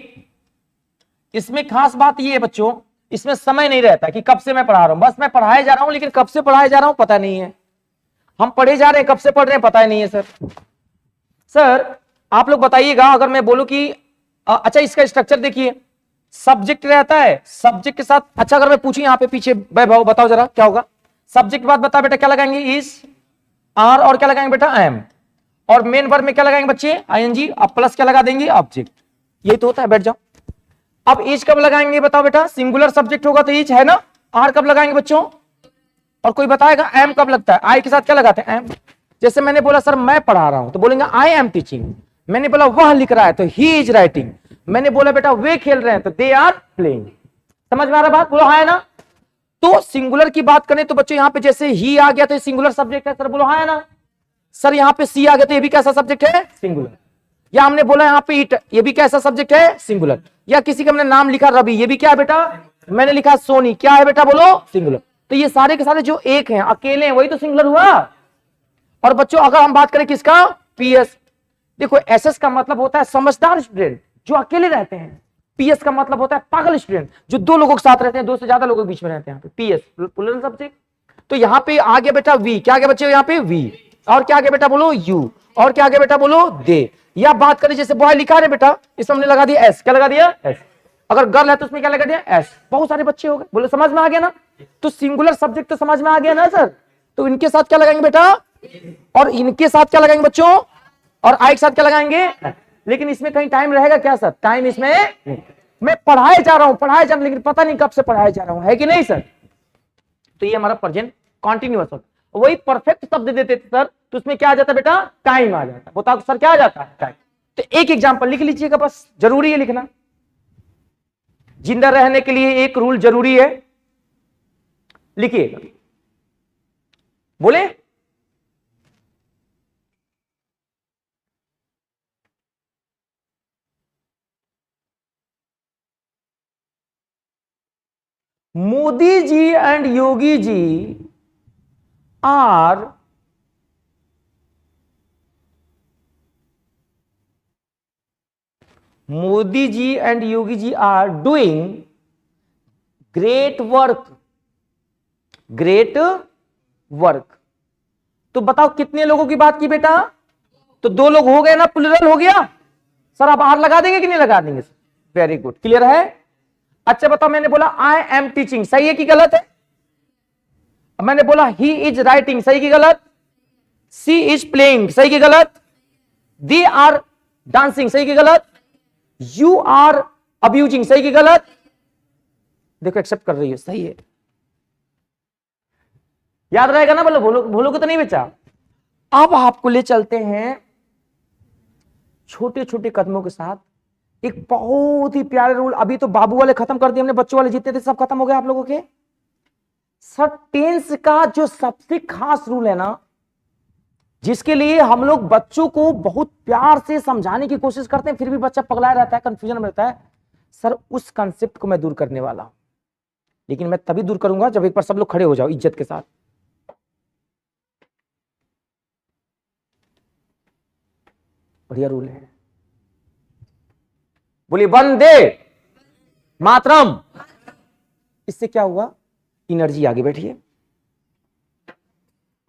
इसमें खास बात ये है बच्चों, इसमें समय नहीं रहता कि कब से मैं पढ़ा रहा हूं, बस मैं पढ़ाए जा रहा हूं, लेकिन कब से पढ़ाए जा रहा हूं पता नहीं है। हम पढ़े जा रहे हैं, कब से पढ़ रहे हैं पता ही नहीं है सर। सर आप लोग बताइएगा, अगर मैं बोलूं कि अच्छा इसका स्ट्रक्चर देखिए, सब्जेक्ट रहता है, सब्जेक्ट के साथ, अच्छा अगर मैं पूछूं यहाँ पे पीछे वैभव बताओ जरा क्या होगा? सब्जेक्ट के बाद बता बेटा क्या लगाएंगे? इज, आर, और क्या लगाएंगे बेटा? एम, और मेन वर्ब में क्या लगाएंगे बच्चे? ING, अब प्लस क्या लगा देंगे? ऑब्जेक्ट। यही तो होता है, बैठ जाओ। अब इज कब लगाएंगे बताओ बेटा? सिंगुलर सब्जेक्ट होगा तो इज है ना। आर कब लगाएंगे बच्चों? और कोई बताएगा एम कब लगता है? आई के साथ क्या लगाते हैं? एम। जैसे मैंने बोला सर मैं पढ़ा रहा हूं तो बोलेंगे आई एम टीचिंग। मैंने बोला वह लिख रहा है तो ही इज राइटिंग। मैंने बोला बेटा वे खेल रहे हैं तो दे आर प्लेइंग। समझ में आ रहा बात? बोलो हाँ है ना। तो सिंगुलर की बात करें तो बच्चों यहाँ पे जैसे ही आ गया तो सिंगुलर सब्जेक्ट है सर, बोलो हाँ है ना। सर यहाँ पे सी आ गया तो ये भी कैसा सब्जेक्ट है? सिंगुलर। या हमने बोला यहाँ पे इट, ये भी कैसा सब्जेक्ट है? सिंगुलर। या किसी का हमने नाम लिखा रवि, ये भी क्या है बेटा? मैंने लिखा सोनी, क्या है बेटा? बोलो सिंगुलर। तो ये सारे के सारे जो एक हैं, अकेले हैं, वही तो सिंगुलर हुआ। और बच्चों अगर हम बात करें किसका? पीएस। देखो एसएस का मतलब होता है समझदार स्टूडेंट जो अकेले रहते हैं। पीएस का मतलब होता है पागल स्टूडेंट जो 2 लोगों के साथ रहते हैं, 2 से ज्यादा लोगों के बीच में रहते हैं। यहाँ पे पीएस प्लूरल सब्जेक्ट। तो यहाँ पे आ गया बेटा वी, क्या आ गया बच्चे? यहाँ पे वी, और क्या आ गया बेटा? बोलो यू, और क्या आ गया बेटा? बोलो दे। या बात करें जैसे बॉय लिखा है बेटा, इसमें हमने लगा दिया एस, क्या लगा दिया? एस। अगर गर्ल है तो उसमें क्या लगा दिया एस, बहुत सारे बच्चे हो गए, बोलो समझ में आ गया ना। तो सिंगुलर सब्जेक्ट तो समझ में आ गया ना सर। तो इनके साथ क्या लगाएंगे बेटा, और इनके साथ क्या लगाएंगे बच्चों, और आई के साथ क्या लगाएंगे। लेकिन इसमें कहीं टाइम रहेगा क्या सर, टाइम इसमें मैं पढ़ाए जा रहा हूं, पढ़ाए जा रहा हूं, लेकिन पता नहीं कब से पढ़ाए जा रहा हूं, है कि नहीं सर। तो ये हमारा प्रेजेंट कॉन्टिन्यूअस होता। वही परफेक्ट शब्द देते थे सर, तो उसमें क्या आ जाता बेटा, टाइम आ जाता। बताओ सर क्या आ जाता है, टाइम। तो एक एग्जांपल लिख लीजिएगा, बस जरूरी है लिखना। जिंदा रहने के लिए एक रूल जरूरी है, लिखिएगा, बोले। Modi ji and Yogi ji are Modi ji and Yogi ji are doing great work, great work. तो बताओ कितने लोगों की बात की बेटा, तो दो लोग हो गए ना, प्लूरल हो गया। सर आप आर लगा देंगे कि नहीं लगा देंगे, वेरी गुड, क्लियर है। अच्छा बताओ, मैंने बोला आई एम टीचिंग, सही है कि गलत है। मैंने बोला ही इज राइटिंग, सही की गलत। सी इज प्लेइंग, सही की गलत। दे आर डांसिंग, सही की गलत। यू आर अब्यूजिंग, सही की गलत। देखो एक्सेप्ट कर रही है, सही है, याद रहेगा ना, बोलो भूलोगे तो नहीं बच्चा। अब आपको ले चलते हैं छोटे छोटे कदमों के साथ एक बहुत ही प्यारे रूल। अभी तो बाबू वाले खत्म कर दिए हमने, बच्चों वाले जितने थे सब खत्म हो गए आप लोगों के। सर टेंस का जो सबसे खास रूल है ना, जिसके लिए हम लोग बच्चों को बहुत प्यार से समझाने की कोशिश करते हैं, फिर भी बच्चा पगलाया रहता है, कंफ्यूजन में रहता है, सर उस कंसेप्ट को मैं दूर करने वाला हूं। लेकिन मैं तभी दूर करूंगा जब एक बार सब लोग खड़े हो जाओ इज्जत के साथ। बढ़िया रूल है, बोलिए वंदे मातरम। इससे क्या हुआ, एनर्जी आगे बैठी है।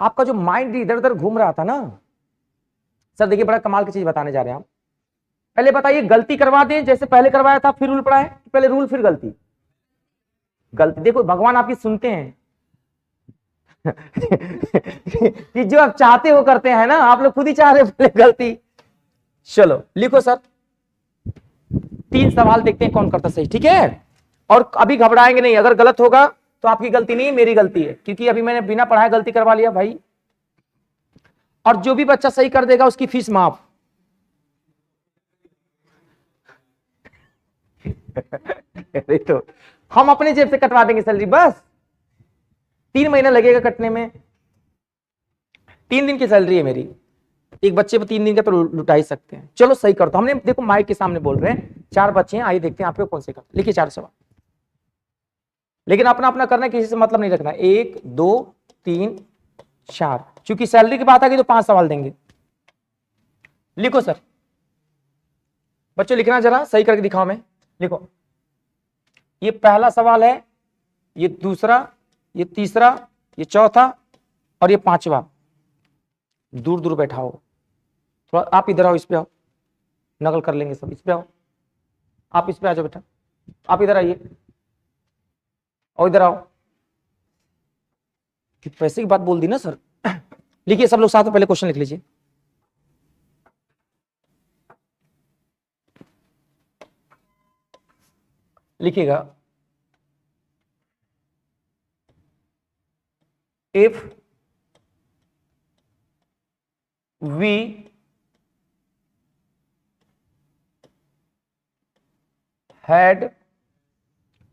आपका जो माइंड इधर उधर घूम रहा था ना, सर देखिए बड़ा कमाल की चीज बताने जा रहे हैं हम। पहले बताइए, गलती करवा दें जैसे पहले करवाया था फिर रूल पढ़ाए, पहले रूल फिर गलती। गलती देखो भगवान आपकी सुनते हैं कि जो आप चाहते हो करते हैं ना, आप लोग खुद ही चाह रहे हो पहले गलती। चलो लिखो सर, 3 सवाल देखते हैं कौन करता सही, ठीक है। और अभी घबराएंगे नहीं, अगर गलत होगा तो आपकी गलती नहीं, मेरी गलती है, क्योंकि अभी मैंने बिना पढ़ाए गलती करवा लिया भाई। और जो भी बच्चा सही कर देगा उसकी फीस माफ। तो हम अपने जेब से कटवा देंगे सैलरी, बस 3 महीना लगेगा कटने में। 3 दिन की सैलरी है मेरी, एक बच्चे पर 3 दिन का तो लुटा ही सकते हैं। चलो सही कर दो, हमने देखो माइक के सामने बोल रहे हैं, 4 बच्चे हैं, आइए देखते हैं आपको कौन से करते। लिखिए 4 सवाल, लेकिन अपना अपना करना, किसी से मतलब नहीं रखना। 1 2 3 4, क्योंकि सैलरी की बात आ गई तो 5 सवाल देंगे। लिखो सर, बच्चों लिखना जरा, सही करके दिखाओ। मैं लिखो, ये पहला सवाल है, ये दूसरा, ये तीसरा, ये चौथा और ये 5वां। दूर दूर बैठाओ, थोड़ा आप इधर आओ, इस पे आओ, नकल कर लेंगे सब। इस पे आओ, आप इस पे आ जाओ बेटा, आप इधर आइए और इधर आओ। पैसे की बात बोल दी ना सर। लिखिए सब लोग साथ में, पहले क्वेश्चन लिख लीजिए। लिखिएगा, इफ वी हैड,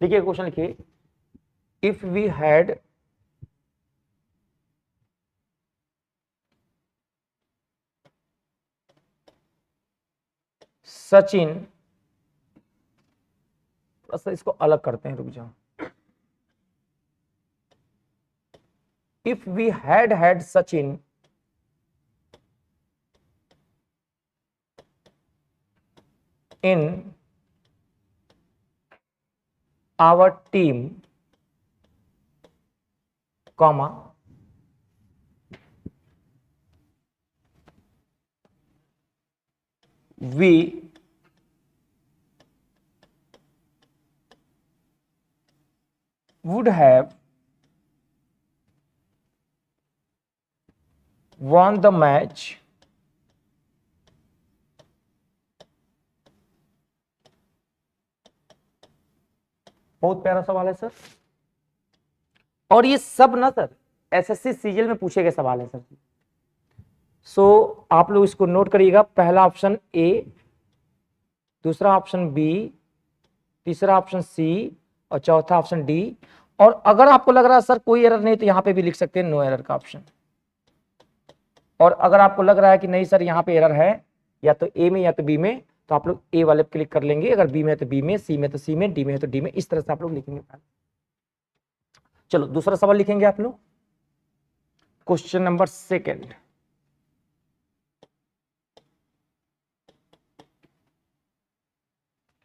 लिखिए क्वेश्चन लिखिए, इफ वी हैड सचिन, बस इसको अलग करते हैं, रुक जाओ। If we had Sachin in our team, comma, we would have won the match बहुत प्यारा सवाल है सर। और ये सब ना सर एसएससी सीजीएल में पूछे गए सवाल है सर। सो आप लोग इसको नोट करिएगा। पहला ऑप्शन ए, दूसरा ऑप्शन बी, तीसरा ऑप्शन सी और चौथा ऑप्शन डी। और अगर आपको लग रहा है सर कोई एरर नहीं तो यहां पे भी लिख सकते हैं नो एरर का ऑप्शन। और अगर आपको लग रहा है कि नहीं सर यहाँ पे एरर है या तो ए में या तो बी में, तो आप लोग ए वाले पे क्लिक कर लेंगे। अगर बी में है तो बी में, सी में तो सी में, डी में है तो डी में। इस तरह से आप लोग लिखेंगे। चलो दूसरा सवाल लिखेंगे आप लोग। क्वेश्चन नंबर सेकंड,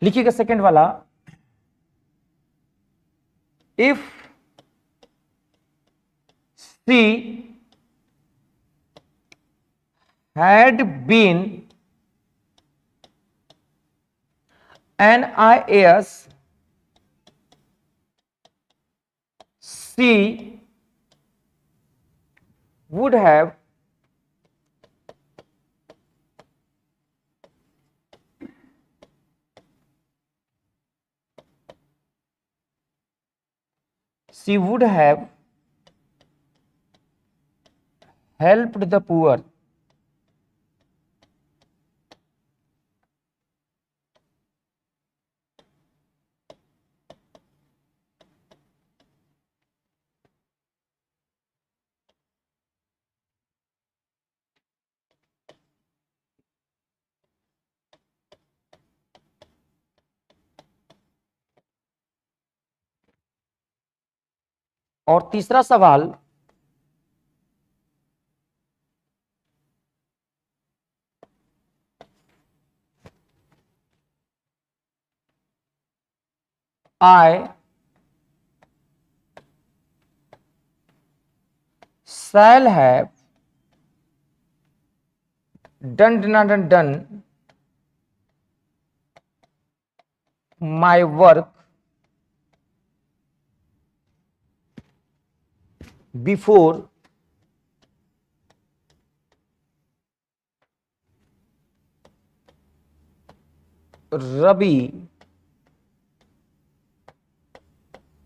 लिखिएगा सेकंड वाला। If she had been an IAS, she would have helped the poor. और तीसरा सवाल, I shall have done my work before Rabi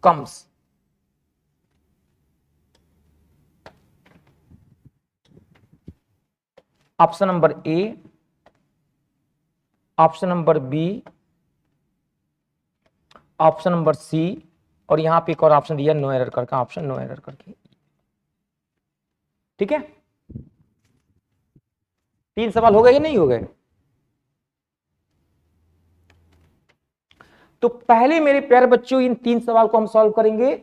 comes. Option number A, option number B, option number C और यहां पे एक और option दिया no error करके, ऑप्शन नो एरर करके। ठीक है, 3 सवाल हो गए या नहीं हो गए? तो पहले मेरे प्यारे बच्चों इन 3 सवाल को हम सॉल्व करेंगे,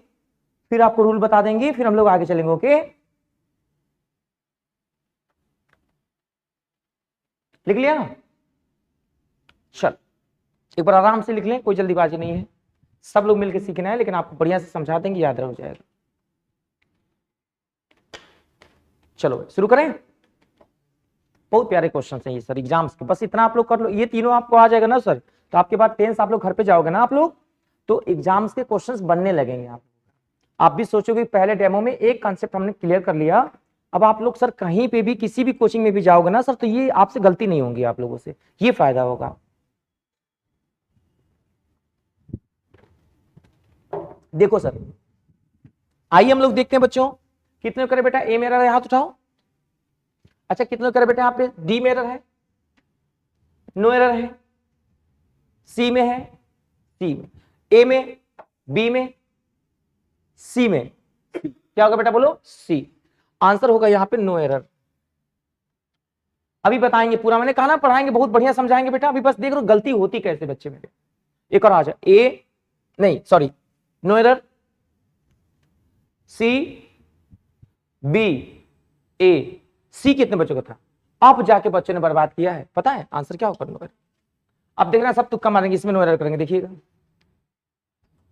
फिर आपको रूल बता देंगे, फिर हम लोग आगे चलेंगे। ओके, लिख लिया? चल एक बार आराम से लिख लें, कोई जल्दीबाजी नहीं है, सब लोग मिलकर सीखना है, लेकिन आपको बढ़िया से समझा देंगे, याद रह जाएगा। चलो शुरू करें। बहुत प्यारे क्वेश्चन हैं ये सर एग्जाम्स के, बस इतना आप लोग कर लो, ये तीनों आपको आ जाएगा ना सर, तो आपके बाद टेंस आप लोग घर पे जाओगे ना आप लोग, तो एग्जाम्स के क्वेश्चंस बनने लगेंगे। आप भी सोचोगे पहले डेमो में एक कॉन्सेप्ट हमने क्लियर कर लिया, अब आप लोग सर कहीं पे भी किसी भी कोचिंग में भी जाओगे ना सर, तो ये आपसे गलती नहीं होगी, आप लोगों से ये फायदा होगा। देखो सर, आइए हम लोग देखते हैं बच्चों, कितने करे बेटा ए में एरर है, हाथ उठाओ। अच्छा कितने करे बेटा यहाँ पे डी में एरर है, नो एरर है, सी में है, सी में, ए में, बी में, सी में, क्या होगा बेटा बोलो? सी। आंसर होगा यहाँ पे नो एरर। अभी बताएंगे पूरा, मैंने कहा ना पढ़ाएंगे, बहुत बढ़िया समझाएंगे बेटा, अभी बस देख लो गलती होती कैसे बच्चे मेरे। एक और आ जाए, ए नहीं sorry, no error, C, B, ए, सी कितने बच्चों का था? अब जाके बच्चों ने बर्बाद किया है, पता है आंसर क्या होगा? No error. अब देखना सब तुक्का मारेंगे, इसमें नो एरर करेंगे, देखिएगा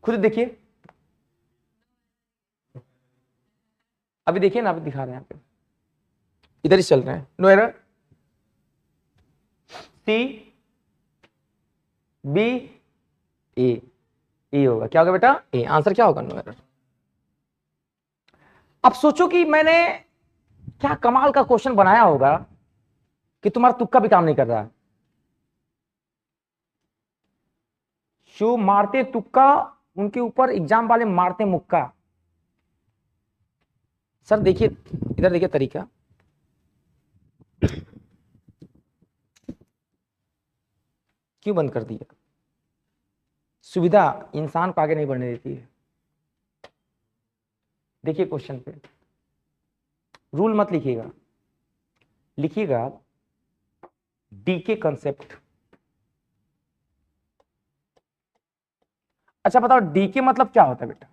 खुद देखिए, अभी देखिए ना, अभी दिखा रहे हैं यहाँ पे, इधर ही चल रहे हैं। No error, C, B, A, A होगा, क्या होगा बेटा? ए। आंसर क्या होगा? No error. अब सोचो कि मैंने क्या कमाल का क्वेश्चन बनाया होगा कि तुम्हारा तुक्का भी काम नहीं कर रहा है। जो मारते तुक्का उनके ऊपर एग्जाम वाले मारते मुक्का। सर देखिए, इधर देखिए तरीका। क्यों बंद कर दिया? सुविधा इंसान को आगे नहीं बढ़ने देती है। देखिए क्वेश्चन पे रूल मत लिखिएगा, लिखिएगा डीके कंसेप्ट। अच्छा बताओ डीके मतलब क्या होता है बेटा?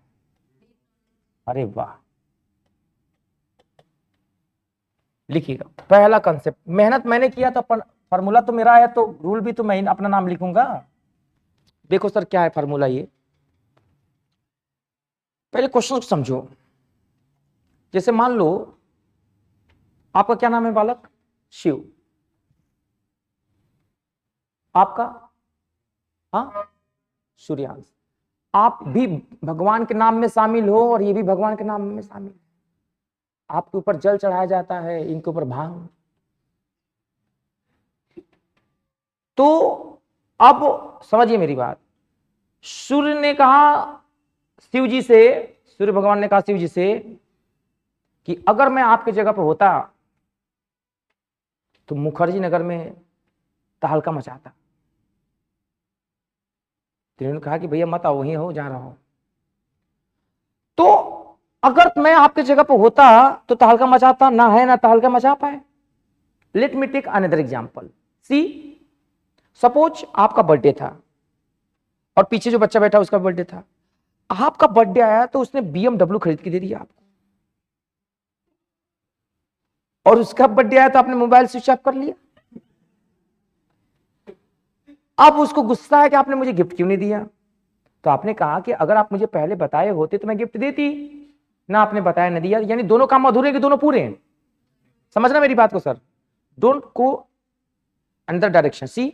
अरे वाह, लिखिएगा पहला कंसेप्ट। मेहनत मैंने किया तो फार्मूला तो मेरा है, तो रूल भी तो मैं अपना नाम लिखूंगा। देखो सर क्या है फार्मूला, ये पहले क्वेश्चन को समझो। जैसे मान लो आपका क्या नाम है बालक? शिव। आपका? हाँ, सूर्यांश। आप भी भगवान के नाम में शामिल हो और ये भी भगवान के नाम में शामिल है। आपके ऊपर जल चढ़ाया जाता है, इनके ऊपर भांग। तो अब समझिए मेरी बात। सूर्य ने कहा शिव जी से, सूर्य भगवान ने कहा शिव जी से कि अगर मैं आपकी जगह पर होता तो मुखर्जी नगर में तहलका मचाता। तो उन्होंने कहा कि भैया मत आओ, वहीं हो, जा रहा हूं। तो अगर मैं आपकी जगह पर होता तो तहलका मचाता ना है, ना तहलका मचा पाए। Let me take another example. See suppose आपका बर्थडे था और पीछे जो बच्चा बैठा उसका बर्थडे था। आपका बर्थडे आया तो उसने BMW खरीद के दे दिया आपको, और उसका बर्थडे आया तो आपने मोबाइल स्विच ऑफ कर लिया। अब उसको गुस्सा है कि आपने मुझे गिफ्ट क्यों नहीं दिया। तो आपने कहा कि अगर आप मुझे पहले बताए होते तो मैं गिफ्ट देती, ना आपने बताया ना दिया। यानी दोनों काम अधूरे कि दोनों पूरे हैं? समझना मेरी बात को सर, डोंट गो अंदर डायरेक्शन। सी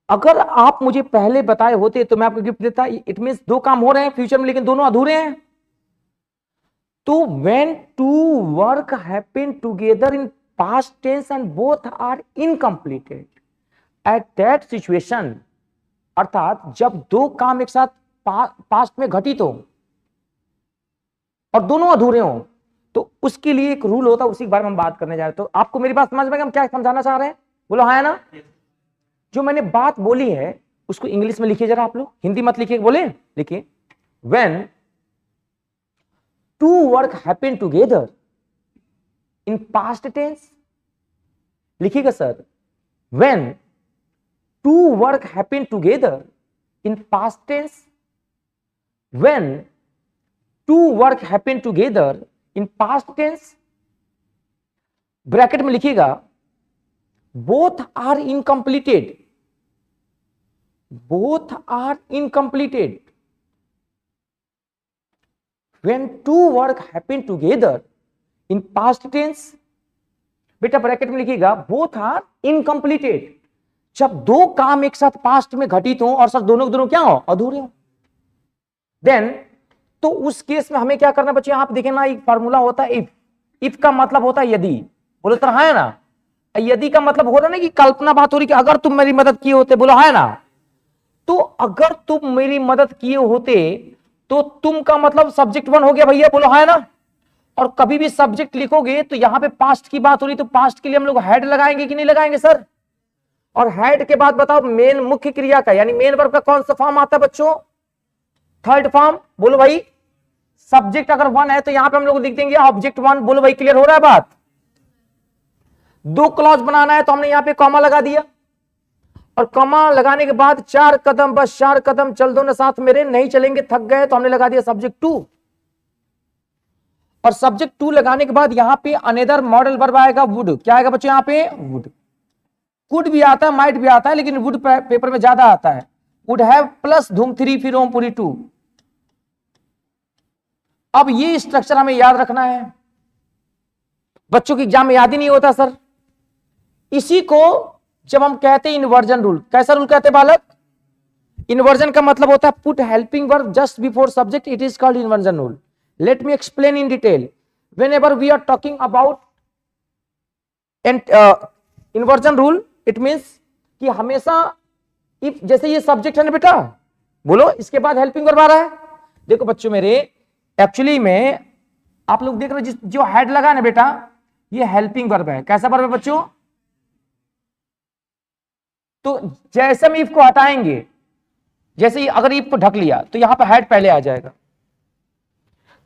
अगर आप मुझे पहले बताए होते तो मैं आपको गिफ्ट देता। इट मींस दो काम हो रहे हैं फ्यूचर में, लेकिन दोनों अधूरे हैं। तो when two work happen together in past tense and both are incompleted, at that situation, अर्थात जब दो काम एक साथ पास्ट में घटित हो और दोनों अधूरे हो, तो उसके लिए एक रूल होता है, उसी के बारे में हम बात करने जा रहे हैं। तो आपको मेरी बात समझ में हम क्या समझाना चाह रहे हैं? बोलो हाँ है ना? जो मैंने बात बोली है उसको इंग्लिश में लिखिए जरा आप लोग, हिंदी मत लिखिए। बोले लिखिए when two work happen together in past tense। लिखिएगा sir, when two work happen together in past tense, when two work happen together in past tense, bracket में लिखिएगा both are incompleted, both are incompleted। when two work happen together in past tense, बेटा bracket में लिखिएगा both are incompleted। जब दो काम एक साथ पास्ट में घटित हो और सर दोनों के दोनों क्या हो? अधूरे हो। देन तो उस केस में हमें क्या करना बच्चे? आप देखें ना, एक फार्मूला होता है इफ। इफ का मतलब होता है यदि। बोलो तो है ना? यदि का मतलब हो रहा ना कि कल्पना बात हो रही कि अगर तुम मेरी मदद किए होते। बोलो है ना? तो अगर तुम मेरी मदद किए होते तो तुम का मतलब सब्जेक्ट वन हो गया भैया। बोलो है ना? और कभी भी सब्जेक्ट लिखोगे तो यहां पे पास्ट की बात हो रही, तो पास्ट के लिए हम लोग हेड लगाएंगे कि नहीं लगाएंगे सर? और हेड के बाद बताओ मेन मुख्य क्रिया का यानी मेन वर्ब का कौन सा फॉर्म आता है बच्चों? Third form. बोलो भाई सब्जेक्ट अगर वन है तो यहां पे हम लोग लिख देंगे ऑब्जेक्ट वन। बोलो भाई क्लियर हो रहा है बात? दो क्लॉज बनाना है तो हमने यहां पे कॉमा लगा दिया, और कॉमा लगाने के बाद 4 कदम, बस 4 कदम चल दो ना साथ मेरे, नहीं चलेंगे थक गए, तो हमने लगा दिया सब्जेक्ट टू। और सब्जेक्ट टू लगाने के बाद यहां पे अनदर मॉडल वर्ब आएगा वुड। क्या आएगा बच्चों यहां पे? वुड। कुड भी आता है, माइट भी आता है, लेकिन वुड पेपर में ज्यादा आता है। वुड हैव प्लस धूम 3 फिर ओमपुरी 2। अब ये स्ट्रक्चर हमें याद रखना है। बच्चों के एग्जाम में याद ही नहीं होता सर। इसी को जब हम कहते हैं इन्वर्जन रूल। कैसा रूल कहते हैं बालक? इन्वर्जन का मतलब होता है put helping verb just before subject, it is called inversion rule. Let me explain in detail. Whenever we are talking about inversion rule, it means कि हमेशा इफ, जैसे ये सब्जेक्ट है ना बेटा, बोलो इसके बाद हेल्पिंग वर्ब आ रहा है. देखो बच्चों मेरे, एक्चुअली में आप लोग देख रहे हो जो हेड लगा है ना बेटा, ये हेल्पिंग वर्ब है. कैसा वर्ब है बच्चों? तो जैसे हम इफ को हटाएंगे, जैसे ही अगर इफ को ढक लिया तो यहां पर हेड पहले आ जाएगा.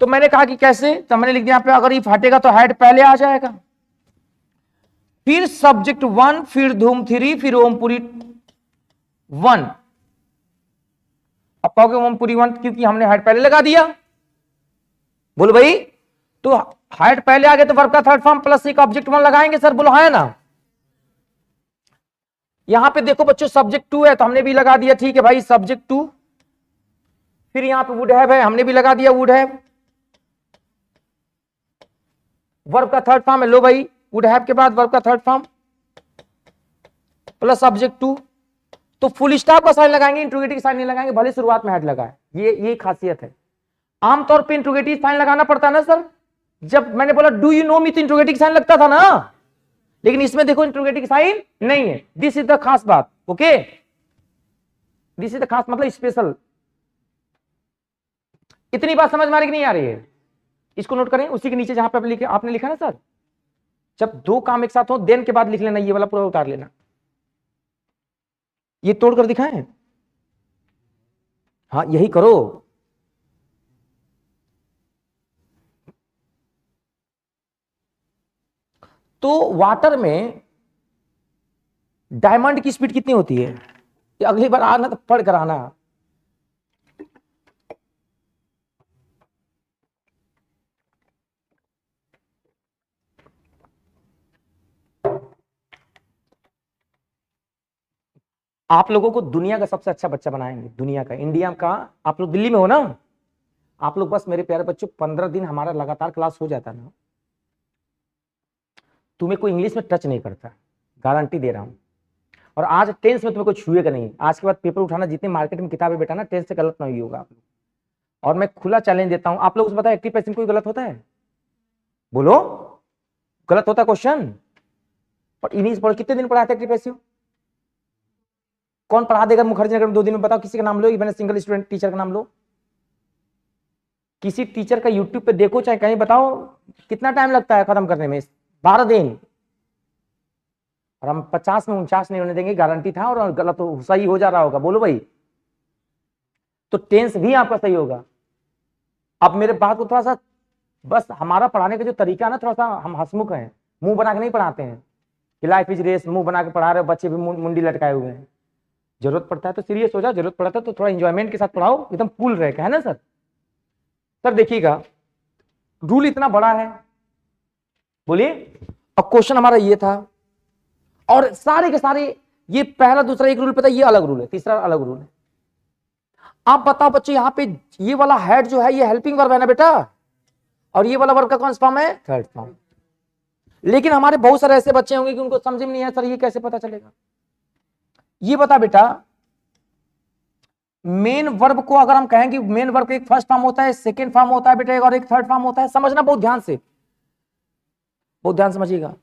तो मैंने कहा कि कैसे, तो मैंने लिख दिया यहां पे अगर इफ हटेगा तो हेड पहले आ जाएगा, फिर सब्जेक्ट 1, फिर धूम 3, फिर ओमपुरी 1. अब कहोगे ओमपुरी 1 क्योंकि हमने हेड पहले लगा दिया. बोलो भाई, तो हेड पहले आ गए तो वर्ब का थर्ड फॉर्म प्लस एक ऑब्जेक्ट 1 लगाएंगे सर, बोलो है ना. यहां पे देखो बच्चों सब्जेक्ट 2 है तो हमने भी लगा दिया, ठीक है भाई सब्जेक्ट 2. फिर यहां पे वुड हैव है, हमने भी लगा दिया वुड हैव. वर्ब का थर्ड फॉर्म है, लो भाई वुड हैव के बाद वर्ब का थर्ड फॉर्म प्लस सब्जेक्ट 2. तो फुल स्टॉप का साइन लगाएंगे, इंट्रोगेटिव साइन नहीं लगाएंगे, भले शुरुआत में हेड लगाए. ये खासियत है. आमतौर पे इंट्रोगेटिव साइन लगाना पड़ता है ना सर. जब मैंने बोला डू यू नो मी तो इंट्रोगेटिव साइन लगता था ना, लेकिन इसमें देखो इंट्रोगेटिव साइन नहीं है. दिस इज द खास बात. ओके, दिस इज द खास मतलब स्पेशल. इतनी बात समझ में आ रही कि नहीं आ रही है? इसको नोट करें, उसी के नीचे जहां पे आपने लिखा ना सर, जब दो काम एक साथ हो देन के बाद लिख लेना, ये वाला पूरा उतार लेना. ये तोड़कर दिखाएं, हाँ यही करो. तो वाटर में डायमंड की स्पीड कितनी होती है? ये अगली बार आना तो पढ़ कर आना. आप लोगों को दुनिया का सबसे अच्छा बच्चा बनाएंगे, दुनिया का, इंडिया का. आप लोग दिल्ली में हो ना, आप लोग बस मेरे प्यारे बच्चों 15 दिन हमारा लगातार क्लास हो जाता ना, तुम्हें कोई इंग्लिश में टच नहीं करता, गारंटी दे रहा हूं. और आज टेंस में तुम्हें कुछ छुएगा नहीं. आज के बाद पेपर उठाना, जितनी मार्केट में किताबें बेटा ना, टेंस से गलत नहीं होगा आप लोग. और मैं खुला चैलेंज देता हूं आप लोग से, पता है 80% कोई गलत होता है? बोलो, गलत होता है क्वेश्चन. और इन्हीं पढ़ कितने दिन पढ़ाते हैं 80%? कौन पढ़ा देगा मुखर्जी नगर में 2 दिन में? बताओ किसी का नाम लो, इवन सिंगल स्टूडेंट टीचर का नाम लो. किसी टीचर का यूट्यूब पे देखो चाहे कहीं, बताओ कितना टाइम लगता है खत्म करने में? 12 दिन. और हम 50 में 49 नहीं होने देंगे, गारंटी था. और गलत हो, सही हो जा रहा होगा, बोलो भाई. तो टेंस भी आपका सही होगा. अब मेरे बात को थोड़ा सा, बस हमारा पढ़ाने का जो तरीका ना, थोड़ा सा हम हंसमुख हैं, मुंह बना के नहीं पढ़ाते हैं कि लाइफ इज रेस मुंह बना के पढ़ा रहे हो, बच्चे भी मुंडी लटकाए हुए हैं. जरूरत पड़ता है तो सीरियस हो जाओ, जरूरत पड़ता है तो थोड़ा एंजॉयमेंट के साथ पढ़ाओ, एकदम कूल रहे, है ना सर. सर देखिएगा, रूल इतना बड़ा है, बोलिए. अब क्वेश्चन हमारा ये था, और सारे के सारे ये पहला दूसरा एक रूल पता है, ये अलग रूल है, तीसरा अलग रूल है. आप बताओ बच्चे, यहां पे ये वाला हेड जो है ये हेल्पिंग वर्ब है ना बेटा, और ये वाला वर्ब का कौन सा फॉर्म है? Third form. लेकिन हमारे बहुत सारे ऐसे बच्चे होंगे कि उनको समझ में नहीं आया, सर ये कैसे पता चलेगा? ये बता बेटा, मेन वर्ब को अगर हम कहें कि मेन वर्ब का एक फर्स्ट फॉर्म होता है, सेकेंड फॉर्म होता है बेटा, और एक थर्ड फॉर्म होता है. समझना बहुत ध्यान से, बहुत ध्यान समझिएगा.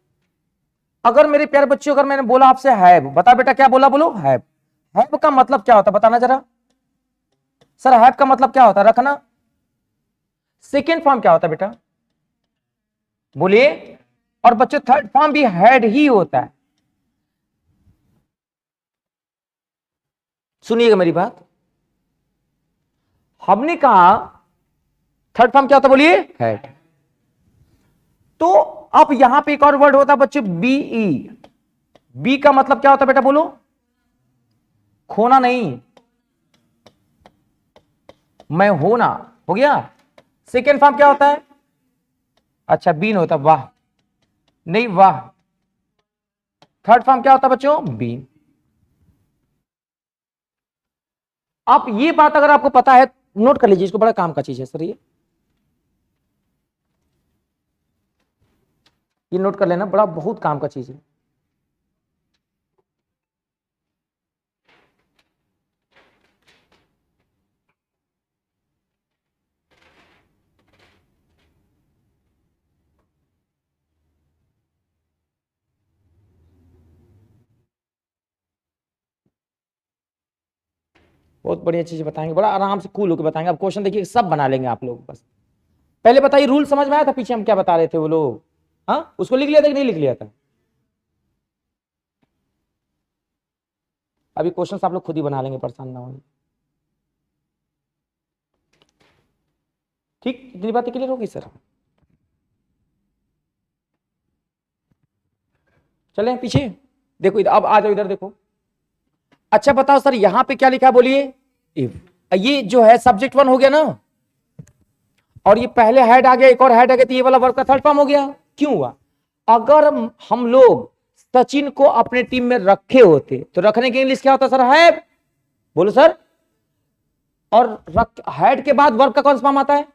अगर मेरे प्यारे बच्चों, अगर मैंने बोला आपसे हैव, बता बेटा क्या बोला, बोलो हैव. हैव का मतलब क्या होता है बताना जरा. सर हैव का मतलब क्या होता है? रखना. सेकेंड फॉर्म क्या होता है बेटा, बोलिए. और बच्चों थर्ड फॉर्म भी हैड ही होता है. सुनिएगा मेरी बात, हमने कहा थर्ड फॉर्म क्या होता है, बोलिए हैड. तो अब यहां पे एक और वर्ड होता है बच्चों, बीई. बी का मतलब क्या होता है बेटा, बोलो. खोना नहीं, मैं होना, हो गया. सेकेंड फॉर्म क्या होता है? अच्छा बीन होता है, वाह नहीं वाह. थर्ड फॉर्म क्या होता है बच्चों? बीन. आप ये बात अगर आपको पता है, नोट कर लीजिए इसको, बड़ा काम का चीज है सर. ये नोट कर लेना, बड़ा बहुत काम का चीज है. बहुत बढ़िया चीज बताएंगे, बड़ा आराम से कूल होकर बताएंगे। अब क्वेश्चन देखिए सब बना लेंगे आप लोग। बस पहले बताइए रूल समझ में आया था पीछे हम क्या बता रहे थे वो लोग? हाँ, उसको लिख लिया था कि नहीं लिख लिया था? अभी क्वेश्चन आप लोग खुद ही बना लेंगे, परेशान ना होंगे। ठीक, इतनी बातें क्लियर होगी सर? चलें पीछे, देखो इधर, अब आ जाओ इधर देखो। अच्छा बताओ सर यहां पे क्या लिखा है बोलिए? इफ। ये जो है सब्जेक्ट 1 हो गया ना, और ये पहले हेड आ गया, एक और हेड आ गया, तो ये वाला वर्ब का थर्ड फॉर्म हो गया। क्यों हुआ? अगर हम लोग सचिन को अपने टीम में रखे होते तो रखने के इंग्लिश क्या होता सर? हैव। बोलो सर। और हेड के बाद वर्ब का कौन सा फॉर्म आता है?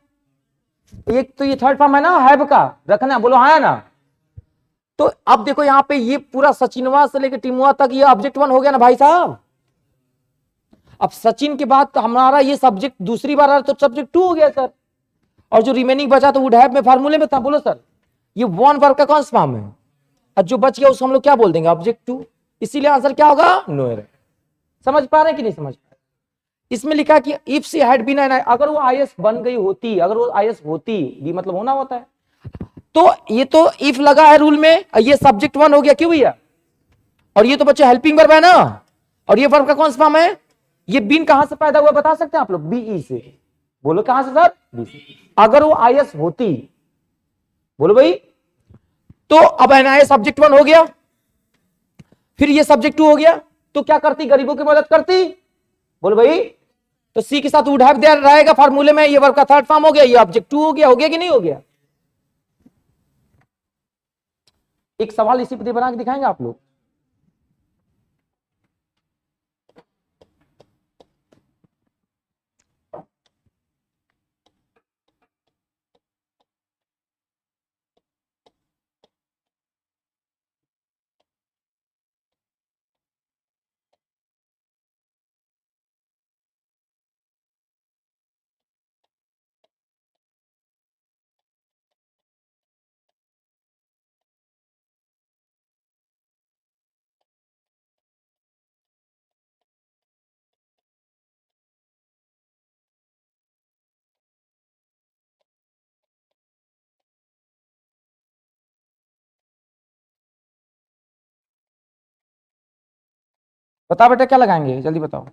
एक तो ये थर्ड फॉर्म है ना हैव का, रखना। बोलो हाँ है ना? तो अब देखो यहां पे ये पूरा सचिनवा से लेकर टीमुआ तक ये ऑब्जेक्ट 1 हो गया ना भाई साहब। अब सचिन के बाद तो हमारा ये सब्जेक्ट दूसरी बार आ तो सब्जेक्ट 2 हो गया सर। और जो रिमेनिंग बचा तो वुड हैव में फार्मूले में था। बोलो सर, ये वन वर्ब का कौन सा फॉर्म है? और जो बच गया उसको हम लोग क्या बोल देंगे? ऑब्जेक्ट 2। इसीलिए आंसर क्या होगा? No error. समझ पा रहे हैं कि नहीं समझ पा रहे? इसमें लिखा कि if she had been an, अगर वो आईएएस बन गई होती, अगर वो आईएएस होती, भी मतलब होना होता है। तो ये तो इफ लगा है रूल में, ये सब्जेक्ट 1 हो गया। क्यों भैया? और ये तो बच्चे हेल्पिंग वर्ब है ना, और ये वर्ब का कौन सा फॉर्म है? ये बीन कहां से पैदा हुआ बता सकते हैं आप लोग? बीई से। बोलो कहां से सर? बी से। अगर वो आईएएस होती, बोलो भाई, तो अब एनआईएस सब्जेक्ट 1 हो गया, फिर ये सब्जेक्ट 2 हो गया, तो क्या करती? गरीबों की मदद करती। बोलो भाई, तो सी के साथ वुड हैव देयर रहेगा फार्मूले में, ये वर्ब का थर्ड फॉर्म हो गया, ये ऑब्जेक्ट 2 हो गया। हो गया कि नहीं हो गया? एक सवाल इसी पे बना के दिखाएंगे आप लोग। बताओ बेटा क्या लगाएंगे, जल्दी बताओ।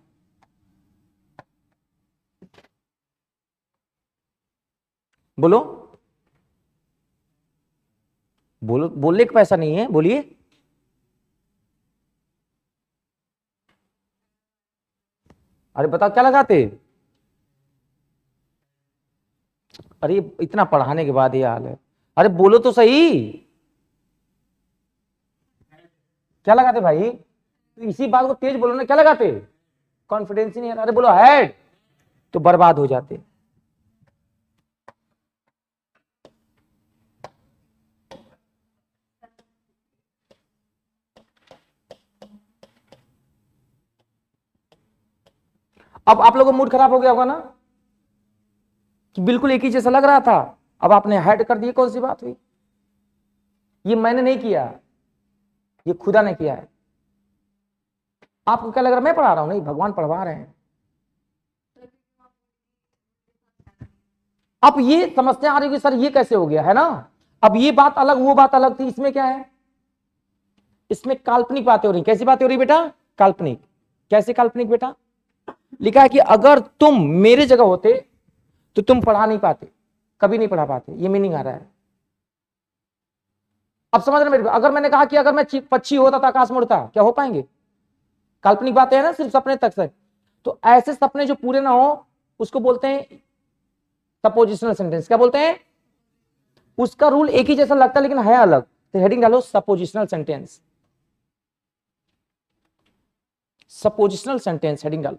बोलो बोलो, बोलने का पैसा नहीं है, बोलिए। अरे बताओ क्या लगाते? अरे इतना पढ़ाने के बाद ये हाल है। अरे बोलो तो सही, क्या लगाते भाई? तो इसी बात को तेज बोलो ना, क्या लगाते? कॉन्फिडेंस ही नहीं है। अरे बोलो हेड, तो बर्बाद हो जाते। अब आप लोगों का मूड खराब हो गया होगा ना, कि बिल्कुल एक ही जैसा लग रहा था, अब आपने हेड कर दिया। कौन सी बात हुई? ये मैंने नहीं किया, ये खुदा ने किया है। आपको क्या लग रहा है मैं पढ़ा रहा हूं? नहीं, भगवान पढ़वा रहे हैं। अब ये समस्या आ रही है कि सर ये कैसे हो गया, है ना? अब ये बात अलग, वो बात अलग थी। इसमें क्या है? इसमें काल्पनिक बातें हो रही। कैसी बातें हो रही बेटा? काल्पनिक। कैसे काल्पनिक बेटा? लिखा है कि अगर तुम मेरे जगह होते तो तुम पढ़ा नहीं पाते, कभी नहीं पढ़ा पाते। ये मीनिंग आ रहा है। अब समझ रहे मेरे? अगर मैंने कहा कि अगर मैं पक्षी होता तो आकाश में उड़ता, क्या हो पाएंगे? काल्पनिक बातें हैं ना, सिर्फ सपने तक से। तो ऐसे सपने जो पूरे ना हो उसको बोलते हैं सपोजिशनल सेंटेंस। क्या बोलते हैं? उसका रूल एक ही जैसा लगता है लेकिन है अलग, तो हेडिंग डालो suppositional sentence. Suppositional sentence heading डालो।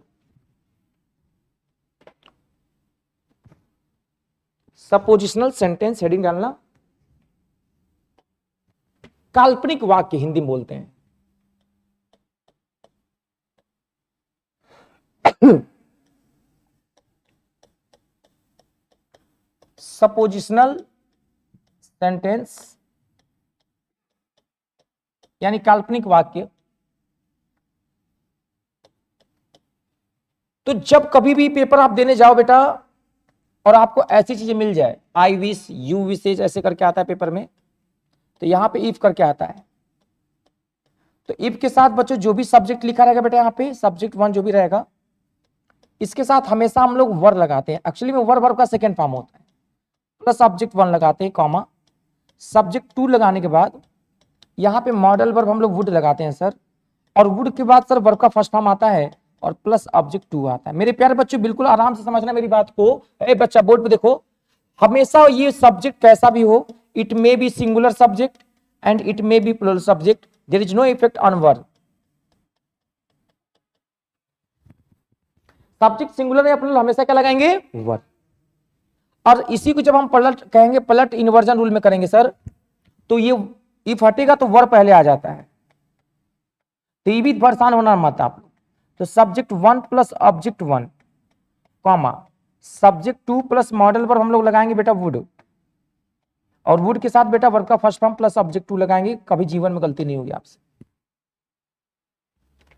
सपोजिशनल सेंटेंस हेडिंग डालना। काल्पनिक वाक्य हिंदी में बोलते हैं। सपोजिशनल सेंटेंस यानी काल्पनिक वाक्य तो जब कभी भी पेपर आप देने जाओ बेटा और आपको ऐसी चीजें मिल जाए, आई विश, यू विशेज ऐसे करके आता है पेपर में, तो यहां पे इफ करके आता है। तो इफ के साथ बच्चों जो भी सब्जेक्ट लिखा रहेगा बेटा, यहाँ पे सब्जेक्ट 1 जो भी रहेगा, इसके साथ हमेशा हम लोग वर लगाते हैं। एक्चुअली में वर वर्ब का सेकेंड फॉर्म होता है, प्लस सब्जेक्ट 1 लगाते हैं, कॉमा सब्जेक्ट 2 लगाने के बाद यहाँ पे मॉडल वर्ब हम लोग वुड लगाते हैं सर, और वुड के बाद सर वर्ब का फर्स्ट फॉर्म आता है और प्लस ऑब्जेक्ट 2 आता है। मेरे प्यारे बच्चों बिल्कुल आराम से समझना मेरी बात को। ए बच्चा बोर्ड पे देखो, हमेशा ये सब्जेक्ट कैसा भी हो, it may be singular subject and it may be plural subject, there is no effect on verb. Subject singular या प्लूरल हमेशा क्या लगाएंगे, वर्ब। और इसी को जब हम पलट कहेंगे, पलट इन्वर्जन रूल में करेंगे सर, तो ये इफ हटेगा तो वर्ब पहले आ जाता है, तो ये भी परेशान होना मत आप लोग। तो subject 1 plus object 1, comma subject 2 plus modal verb हम लोग लगाएंगे बेटा वुड, और वुड के साथ बेटा वर्ब का फर्स्ट फॉर्म प्लस ऑब्जेक्ट 2 लगाएंगे। कभी जीवन में गलती नहीं होगी आपसे,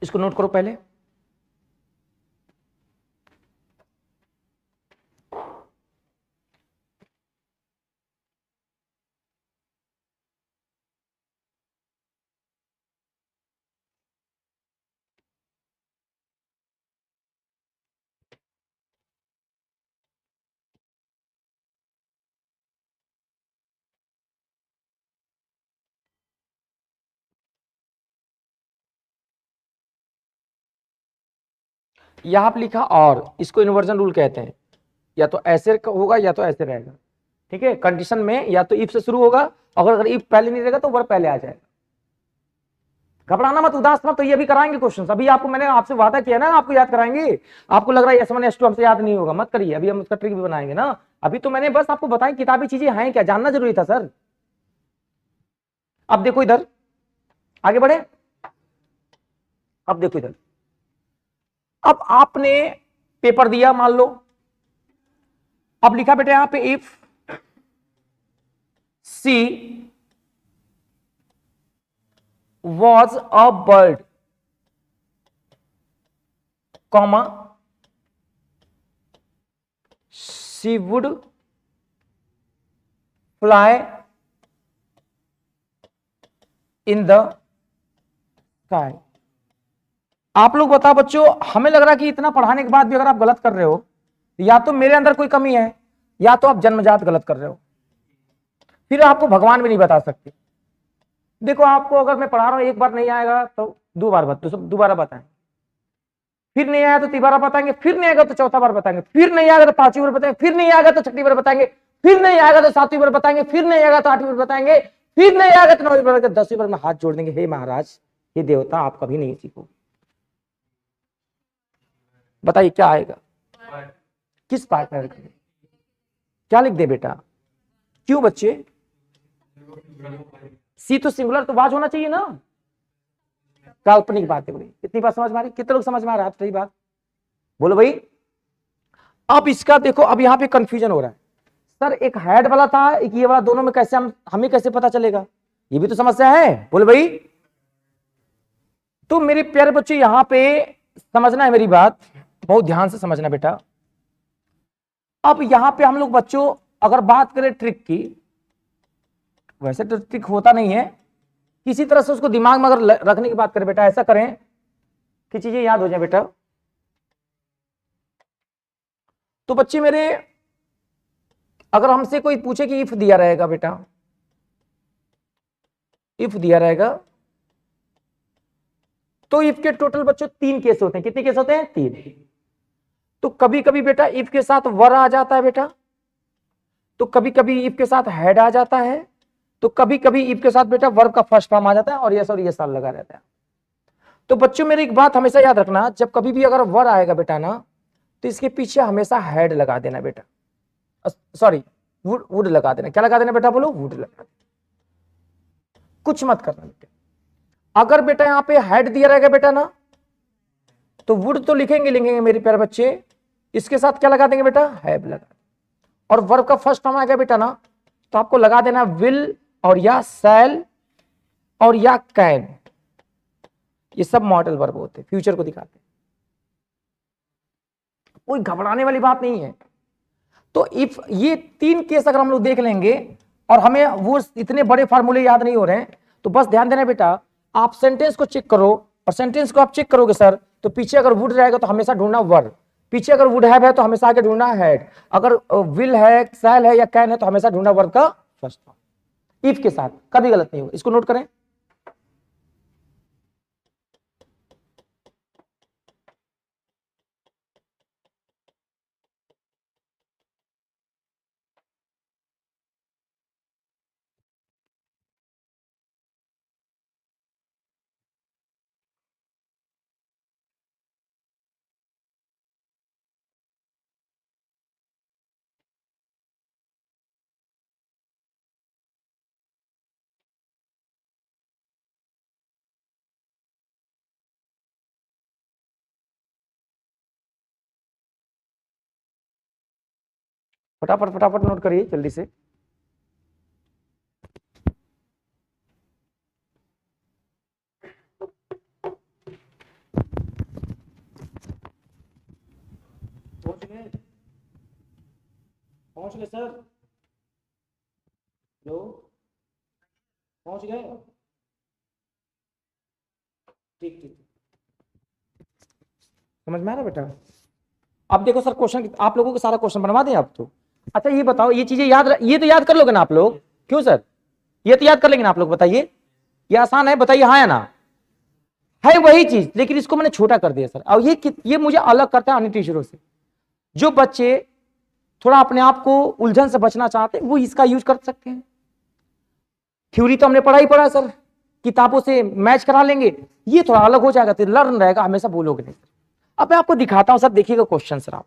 इसको नोट करो पहले। यहां पर लिखा और, इसको इन्वर्जन रूल कहते हैं, या तो ऐसे होगा या तो ऐसे रहेगा, ठीक है। कंडीशन में या तो इफ से शुरू होगा, अगर इफ पहले नहीं रहेगा तो वर्ब पहले आ जाएगा। घबराना मत, उदास मत, तो ये भी कराएंगे क्वेश्चन। अभी आपको मैंने आपसे वादा किया ना, आपको याद कराएंगे। आपको लग रहा है S1 S2 हमसे याद नहीं होगा, मत करिए, अभी हम उसका ट्रिक भी बनाएंगे ना। अभी तो मैंने बस आपको बताई किताबी चीजें हैं क्या, जानना जरूरी था सर। अब देखो इधर, आगे बढ़े, अब देखो इधर। अब आपने पेपर दिया मान लो, अब लिखा बेटा यहां पे if she was a bird, comma she would fly in the sky। आप लोग बताओ बच्चों, हमें लग रहा है कि इतना पढ़ाने के बाद भी अगर आप गलत कर रहे हो, या तो मेरे अंदर कोई कमी है, या तो आप जन्मजात गलत कर रहे हो, फिर आपको भगवान भी नहीं बता सकते। देखो आपको अगर मैं पढ़ा रहा हूं, एक बार नहीं आएगा तो दोबारा बताएं, फिर नहीं आया तो तीसरा बताएंगे, फिर नहीं आएगा तो चौथा बार बताएंगे, फिर नहीं आएगा तो पांचवी बार बताएंगे, फिर नहीं आएगा तो छठी बार बताएंगे, फिर नहीं आएगा तो सातवीं बार बताएंगे, फिर नहीं आएगा तो 8वीं बार बताएंगे, फिर नहीं आएगा तो 9वीं बार, 10वीं बार में हाथ जोड़ देंगे, हे महाराज, हे देवता, आप कभी नहीं सीखोगे। बताइए क्या आएगा, किस पार्टनर का, क्या लिख दे बेटा, क्यों बच्चे, सी तो सिंगुलर तो वाज होना चाहिए ना, काल्पनिक बात है बोली। कितनी बात समझ में आ रही, कितने लोग समझ में आ रहा है सही बात, बोलो भाई। अब इसका देखो, अब यहाँ पे कंफ्यूजन हो रहा है सर, एक हेड वाला था, एक ये वाला, दोनों में कैसे हमें कैसे पता चलेगा, ये भी तो समस्या है, बोलो भाई। तो मेरे प्यारे बच्चे यहां पे समझना है मेरी बात, बहुत ध्यान से समझना बेटा। अब यहां पे हम लोग बच्चों अगर बात करें ट्रिक की, वैसे तो ट्रिक होता नहीं है, किसी तरह से उसको दिमाग में अगर रखने की बात करें बेटा, ऐसा करें कि चीजें याद हो जाए बेटा। तो बच्चे मेरे, अगर हमसे कोई पूछे कि इफ दिया रहेगा बेटा, इफ दिया रहेगा, तो इफ के टोटल बच्चों 3 केस होते हैं। कितने केस होते हैं, 3। तो कभी कभी बेटा इफ के साथ वर आ जाता है बेटा, तो कभी कभी इफ के साथ हेड आ जाता है, तो कभी कभी इफ के साथ बेटा वर्ब का फर्स्ट फॉर्म आ जाता है, और ये साल लगा रहता है। तो बच्चों मेरी एक बात हमेशा याद रखना, जब कभी भी अगर वर आएगा बेटा ना, तो इसके पीछे हमेशा हेड लगा देना बेटा, सॉरी वुड लगा देना। क्या लगा देना बेटा, बोलो वुड लगा देना, कुछ मत करना बेटा। अगर बेटा यहां पे हेड दिया रहेगा बेटा ना, तो वुड तो लिखेंगे मेरे प्यारे बच्चे, इसके साथ क्या लगा देंगे बेटा, हैव लगा, और वर्ब का फर्स्ट फॉर्म आएगा बेटा ना, तो आपको लगा देना विल, और या शैल, और या कैन। ये सब मॉडल वर्ब होते हैं, फ्यूचर को दिखाते हैं। कोई घबराने वाली बात नहीं है। तो इफ ये 3 केस अगर हम लोग देख लेंगे और हमें वो इतने बड़े फार्मूले याद नहीं हो रहे हैं, तो बस ध्यान देना बेटा, आप सेंटेंस को चेक करो और सेंटेंस को आप चेक करोगे सर, तो पीछे अगर वुड रहेगा तो हमेशा ढूंढना वर, पीछे अगर वुड हैव है तो हमेशा आगे ढूंढना हैड, अगर विल है, शैल है या कैन है तो हमेशा ढूंढना वर्ब का फर्स्ट फॉर्म। इफ के साथ कभी गलत नहीं होगा, इसको नोट करें। फटाफट फटाफट नोट करिए जल्दी से। पहुंच गए सर? लो, पहुंच गए? ठीक ठीक, समझ में आ रहा बेटा? अब देखो सर, क्वेश्चन आप लोगों को सारा क्वेश्चन बनवा दें आप तो। अच्छा ये बताओ, ये चीजें याद, ये तो याद कर लोगे ना आप लोग? क्यों सर, ये तो याद कर लेंगे ना आप लोग? बताइए, ये आसान है, बताइए हाँ या ना? है वही चीज, लेकिन इसको मैंने छोटा कर दिया सर। और ये मुझे अलग करता है अन्य टीचरों से। जो बच्चे थोड़ा अपने आप को उलझन से बचना चाहते हैं वो इसका यूज कर सकते हैं। थ्योरी तो हमने पढ़ा ही पढ़ा है सर, किताबों से मैच करा लेंगे, ये थोड़ा अलग हो जाएगा तो लर्न रहेगा, हमेशा बोलोगे नहीं। अब मैं आपको दिखाता हूं सर, देखिएगा क्वेश्चन सर। आप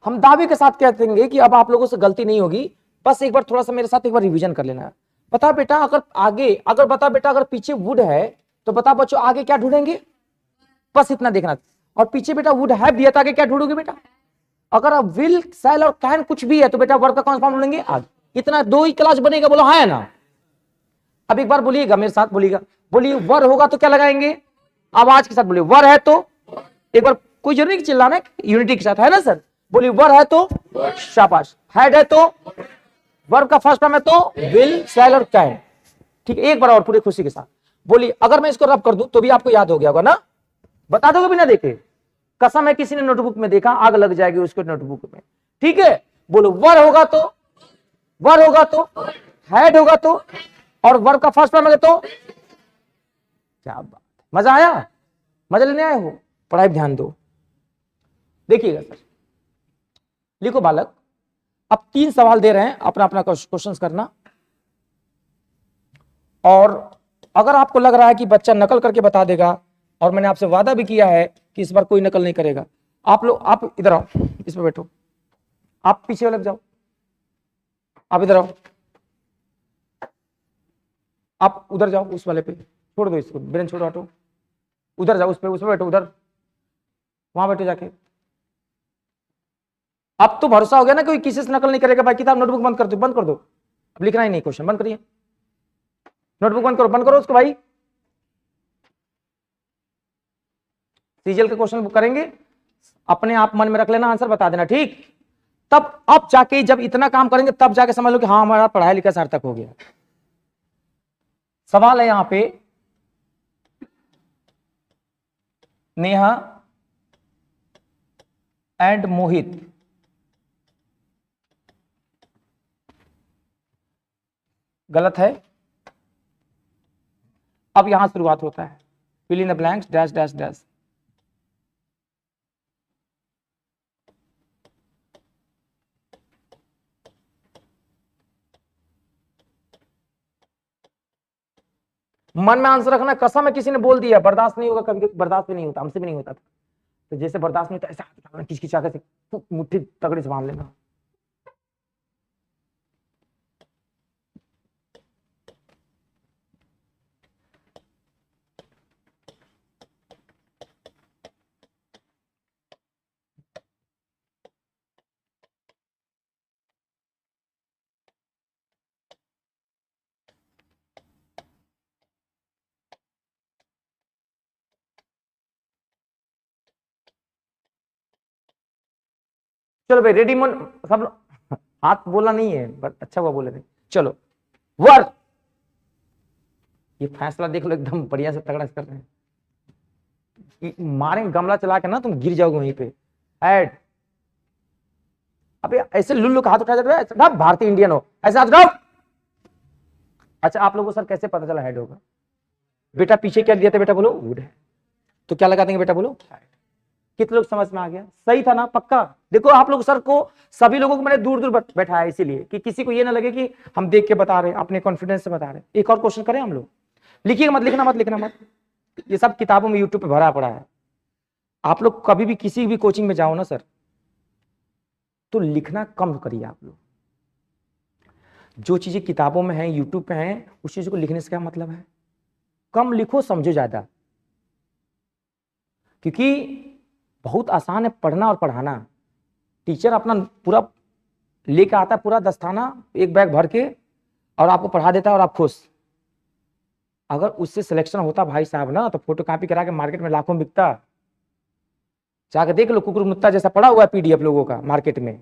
हम दावे के साथ कहते हैं कि अब आप लोगों से गलती नहीं होगी, बस एक बार थोड़ा सा मेरे साथ एक बार रिवीजन कर लेना है। बता बेटा, अगर आगे, अगर बता बेटा, अगर पीछे वुड है तो बता बच्चों आगे क्या ढूंढेंगे? बस इतना देखना। और पीछे बेटा वुड हैव दिया था, आगे क्या ढूंढोगे बेटा? अगर अब विल, शैल और कैन कुछ भी है तो बेटा वर्ब का कौन सा फॉर्म ढूंढेंगे? आगे। इतना 2 ही क्लास बनेगा, बोलो हाँ है ना? अब एक बार बोलिएगा मेरे साथ, बोलिएगा, बोलिए वर होगा तो क्या लगाएंगे? आवाज के साथ बोलिए, वर है तो, एक बार कोई जरूरी चिल्लाना है, यूनिटी के साथ, है ना सर? बोलिए वर है तो, शाबाश। हैड है तो, वर्ब का फर्स्ट फॉर्म है तो विल, शैल और कैन। ठीक है, एक बार और पूरी खुशी के साथ बोलिए। अगर मैं इसको रब कर दूं तो भी आपको याद हो गया होगा ना? बता दोगे बिना देखे? कसम है, किसी ने नोटबुक में देखा, आग लग जाएगी उसके नोटबुक में। ठीक है, बोलो वर होगा तो, वर होगा तो, हैड होगा तो, और वर्ब का फर्स्ट फॉर्म है तो। क्या बात, मजा आया? मजा लेने आए हो? पढ़ाई ध्यान दो। देखिएगा सर, लिखो बालक, अब 3 सवाल दे रहे हैं, अपना अपना क्वेश्चंस करना। और अगर आपको लग रहा है कि बच्चा नकल करके बता देगा, और मैंने आपसे वादा भी किया है कि इस बार कोई नकल नहीं करेगा, आप लोग, आप इधर आओ, इस पर बैठो, आप पीछे लग जाओ, आप इधर आओ, आप उधर जाओ, उस वाले पे छोड़ दो, इसको बेंच छोड़ो, हटो, उधर जाओ, उस पर बैठो, उधर वहां बैठो जाके। अब तो भरोसा हो गया ना, कोई किसी से नकल नहीं करेगा भाई। किताब नोटबुक बंद कर दो, बंद कर दो, अब लिखना ही नहीं, क्वेश्चन बंद करिए, नोटबुक बंद करो, बंद करो उसको भाई। सीजीएल के क्वेश्चन करेंगे, अपने आप मन में रख लेना, आंसर बता देना, ठीक? तब अब जाके जब इतना काम करेंगे तब जाके समझ लो कि हाँ हमारा पढ़ाई लिखा सार्थक हो गया। सवाल है यहां पे, नेहा एंड मोहित गलत है। अब यहां शुरुआत होता है, fill in the blanks, dash dash dash. मन में आंसर रखना, कसम है किसी ने बोल दिया, बर्दाश्त नहीं होगा, कभी बर्दाश्त भी नहीं होता, हमसे भी नहीं होता था। तो जैसे बर्दाश्त नहीं होता ऐसा किचकिचा के मुट्ठी तगड़ी से बांध लेना। चलो भाई रेडी मन सब हाथ बोला नहीं है बट अच्छा हुआ बोले थे। चलो वर्क, ये फैसला देख लो एकदम बढ़िया से तगड़ा से कर रहे हैं। मारेंगे गमला चला के ना तुम गिर जाओगे वहीं पे। ऐड, अबे ऐसे लुल्लू का हाथ उठाया जाता है ना, भारतीय इंडियन हो ऐसे हाथ उठाओ। अच्छा आप लोगों को सर कैसे पता चला हेड होगा? बेटा पीछे क्या दिया था बेटा, बोलो वुड है, तो क्या लगा देंगे बेटा, बोलो हेड। कितने लोग समझ में आ गया? सही था ना? पक्का? देखो आप लोग सर को, सभी लोगों को मैंने दूर दूर बैठाया इसीलिए कि किसी को ये ना लगे कि हम देख के बता रहे हैं, अपने कॉन्फिडेंस से बता रहे हैं। एक और क्वेश्चन करें हम लोग, लिखिएगा मत, लिखना मत, लिखना मत, ये सब किताबों में यूट्यूब पे भरा पड़ा है। आप लोग कभी भी किसी भी कोचिंग में जाओ ना सर, तो लिखना कम करिए आप लोग। जो चीजें किताबों में है, यूट्यूब पे है, उस चीज को लिखने से क्या मतलब है? कम लिखो, समझो ज्यादा। क्योंकि बहुत आसान है पढ़ना और पढ़ाना। टीचर अपना पूरा लेके आता है, पूरा दस्ताना एक बैग भर के, और आपको पढ़ा देता है और आप खुश। अगर उससे सिलेक्शन होता भाई साहब ना, तो फोटो कॉपी करा के मार्केट में लाखों में बिकता। जाके देख लो, कुकुर मुत्ता जैसा पड़ा हुआ है पीडीएफ लोगों का मार्केट में।